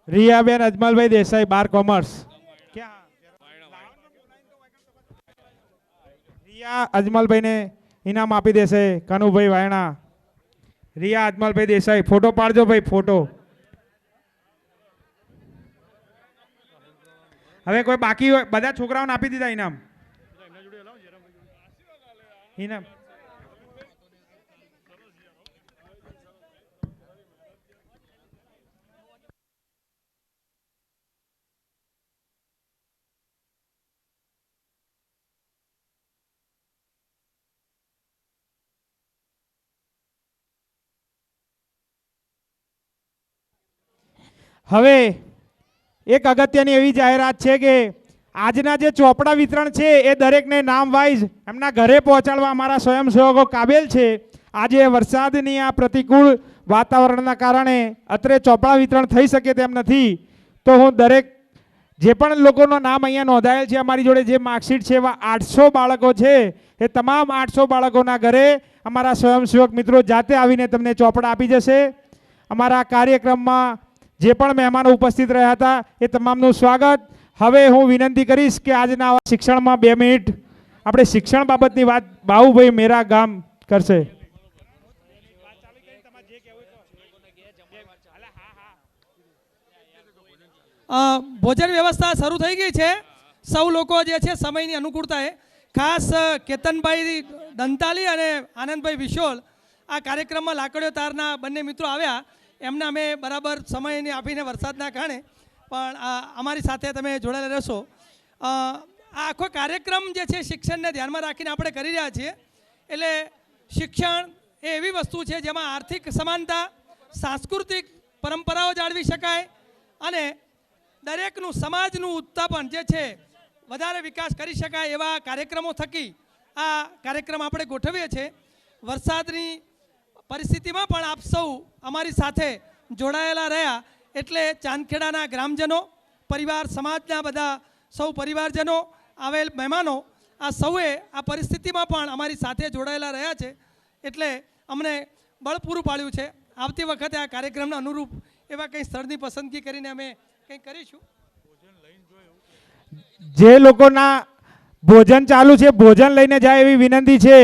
રિયાબેન અજમલભાઈ દેસાઈ બાર કોમર્સ. રિયા અજમલભાઈને ઇનામ આપી દેશે કનુભાઈ વાયણા. રિયા અજમલભાઈ દેસાઈ ફોટો પાડજો ભાઈ ફોટો. હવે કોઈ બાકી હોય બધા છોકરાઓને આપી દીધા ઇનામ. ઇનામ હવે એક અગત્યની એવી જાહેરાત છે કે આજના જે ચોપડા વિતરણ છે એ દરેકને નામ વાઇઝ એમના ઘરે પહોંચાડવા અમારા સ્વયંસેવકો કાબેલ છે. આજે વરસાદની આ પ્રતિકૂળ વાતાવરણના કારણે અત્રે ચોપડા વિતરણ થઈ શકે તેમ નથી. તો હું દરેક જે પણ લોકોનું નામ અહીંયા નોંધાયેલ છે અમારી જોડે જે માર્કશીટ છે એવા 800 બાળકો છે એ તમામ 800 બાળકોના ઘરે અમારા સ્વયંસેવક મિત્રો જાતે આવીને તમને ચોપડા આપી જશે. અમારા કાર્યક્રમમાં જે પણ મહેમાનો ઉપસ્થિત રહ્યા હતા એ તમામનું સ્વાગત. હવે હું વિનંતી કરીશ કે આજના આવા શિક્ષણમાં 2 મિનિટ આપણે શિક્ષણ બાબતની વાત બાહુભાઈ મેરા ગામ કરશે. ભોજન વ્યવસ્થા શરૂ થઈ ગઈ છે. સૌ લોકો જે છે સમયની અનુકૂળતાએ ખાસ કેતનભાઈ દંતાલી અને આનંદભાઈ વિશોલ આ કાર્યક્રમમાં લાકડીઓ તારના બંને મિત્રો આવ્યા. એમને અમે બરાબર સમયને આપીને વરસાદના કારણે પણ અમારી સાથે તમે જોડાયેલા રહેશો. આ આખો કાર્યક્રમ જે છે શિક્ષણને ધ્યાનમાં રાખીને આપણે કરી રહ્યા છીએ. એટલે શિક્ષણ એ એવી વસ્તુ છે જેમાં આર્થિક સમાનતા, સાંસ્કૃતિક પરંપરાઓ જાળવી શકાય અને દરેકનું સમાજનું ઉત્થાપન જે છે વધારે વિકાસ કરી શકાય એવા કાર્યક્રમો થકી આ કાર્યક્રમ આપણે ગોઠવીએ છીએ. વરસાદની પરિસ્થિતિમાં પણ આપ સૌ અમારી સાથે જોડાયેલા રહ્યા એટલે ચાંદખેડાના ગ્રામજનો, પરિવાર સમાજના બધા સૌ પરિવારજનો, આવેલ મહેમાનો આ સૌએ આ પરિસ્થિતિમાં પણ અમારી સાથે જોડાયેલા રહ્યા છે એટલે અમને બળ પૂરું પાડ્યું છે. આવતી વખતે આ કાર્યક્રમના અનુરૂપ એવા કંઈ સ્થળની પસંદગી કરીને અમે કંઈક કરીશું. જે લોકોના ભોજન ચાલુ છે ભોજન લઈને જાય એવી વિનંતી છે.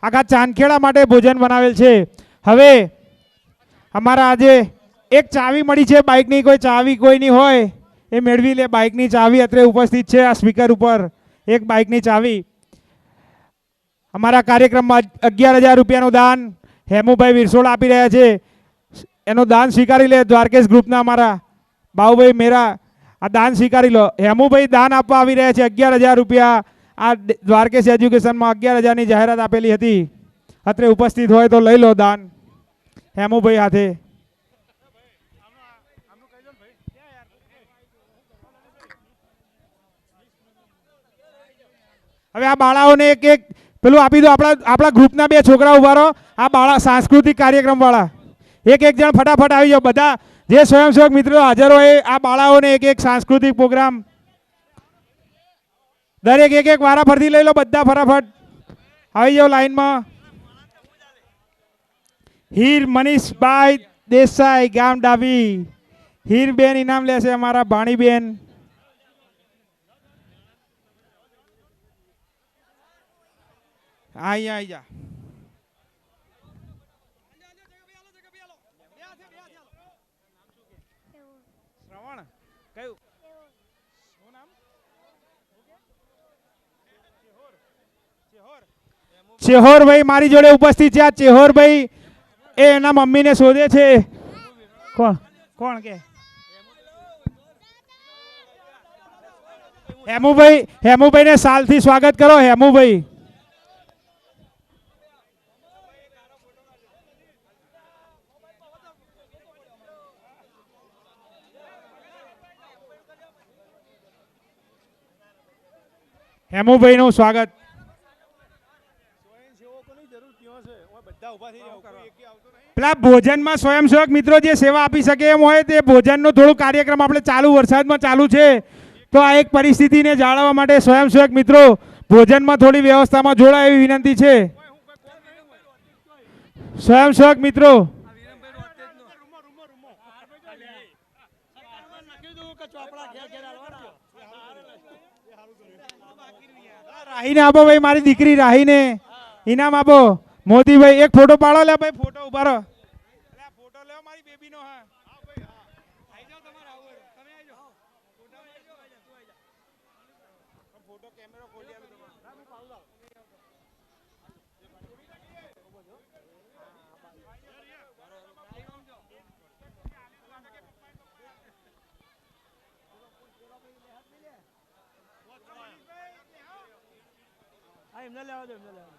આખા ચાંદખેડા માટે ભોજન બનાવેલ છે. હવે અમારા આજે એક ચાવી મળી છે બાઇકની. કોઈ ચાવી કોઈની હોય એ મેળવી લે. બાઇકની ચાવી અત્રે ઉપસ્થિત છે આ સ્પીકર ઉપર. એક બાઇકની ચાવી. અમારા કાર્યક્રમમાં 11,000 રૂપિયાનું દાન હેમુભાઈ વિરસોડ આપી રહ્યા છે. એનું દાન સ્વીકારી લે. દ્વારકેશ ગ્રુપના અમારા બાહુભાઈ મેરા આ દાન સ્વીકારી લો. હેમુભાઈ દાન આપવા આવી રહ્યા છે 11,000 રૂપિયા. આ દ્વારકેશ એજ્યુકેશનમાં 11,000ની જાહેરાત આપેલી હતી. અત્રે ઉપસ્થિત હોય તો લઈ લો દાન હેમુભાઈ હાથે. હવે આ બાળાઓને એક એક પેલું આપી દો. આપણા ગ્રુપના 2 છોકરા ઉભા રહો. આ બાળા સાંસ્કૃતિક કાર્યક્રમ વાળા એક જણ ફટાફટ આવી જાઓ. બધા જે સ્વયંસેવક મિત્રો હાજર હોય આ બાળાઓને એક સાંસ્કૃતિક પ્રોગ્રામ દરેક એક વારા ફરતી લઈ લો. બધા ફટાફટ આવી જાઓ લાઈનમાં. હીર મનીષભાઈ દેસાઈ ગામ ડાબી. હીરબેન ઇનામ લેશે અમારા ભાણીબેન. અહીંયા આવી જા. શ્રવણ કયું શું નામ? ચેહોરભાઈ મારી જોડે ઉપસ્થિત છે. આ ચેહોરભાઈ એ એના મમ્મીને શોધે છે. કોણ કોણ કે હેમુભાઈને સાલથી સ્વાગત કરો. હેમુભાઈ હેમુભાઈનું સ્વાગત. પેલા ભોજનમાં સ્વયંસેવક મિત્રો જે સેવા આપી શકે એમ હોય તે ભોજનનો થોડું કાર્યક્રમ આપણે ચાલુ વરસાદમાં ચાલુ છે તો આ એક પરિસ્થિતિને જાળવવા માટે સ્વયંસેવક મિત્રો ભોજનમાં થોડી વ્યવસ્થામાં જોડાય એવી વિનંતી છે. સ્વયંસેવક મિત્રો રાહીને આપો ભાઈ, મારી દીકરી રાહીને ઇનામ આપો. મોદીભાઈ એક ફોટો પાડો. લે ભાઈ ફોટો ઉભા રહો. ફોટો લેવો મારી બેબીનો. હા ફોટો કેમેરો ખોલી આલો. એમને લેવા દો, એમને લેવા દો.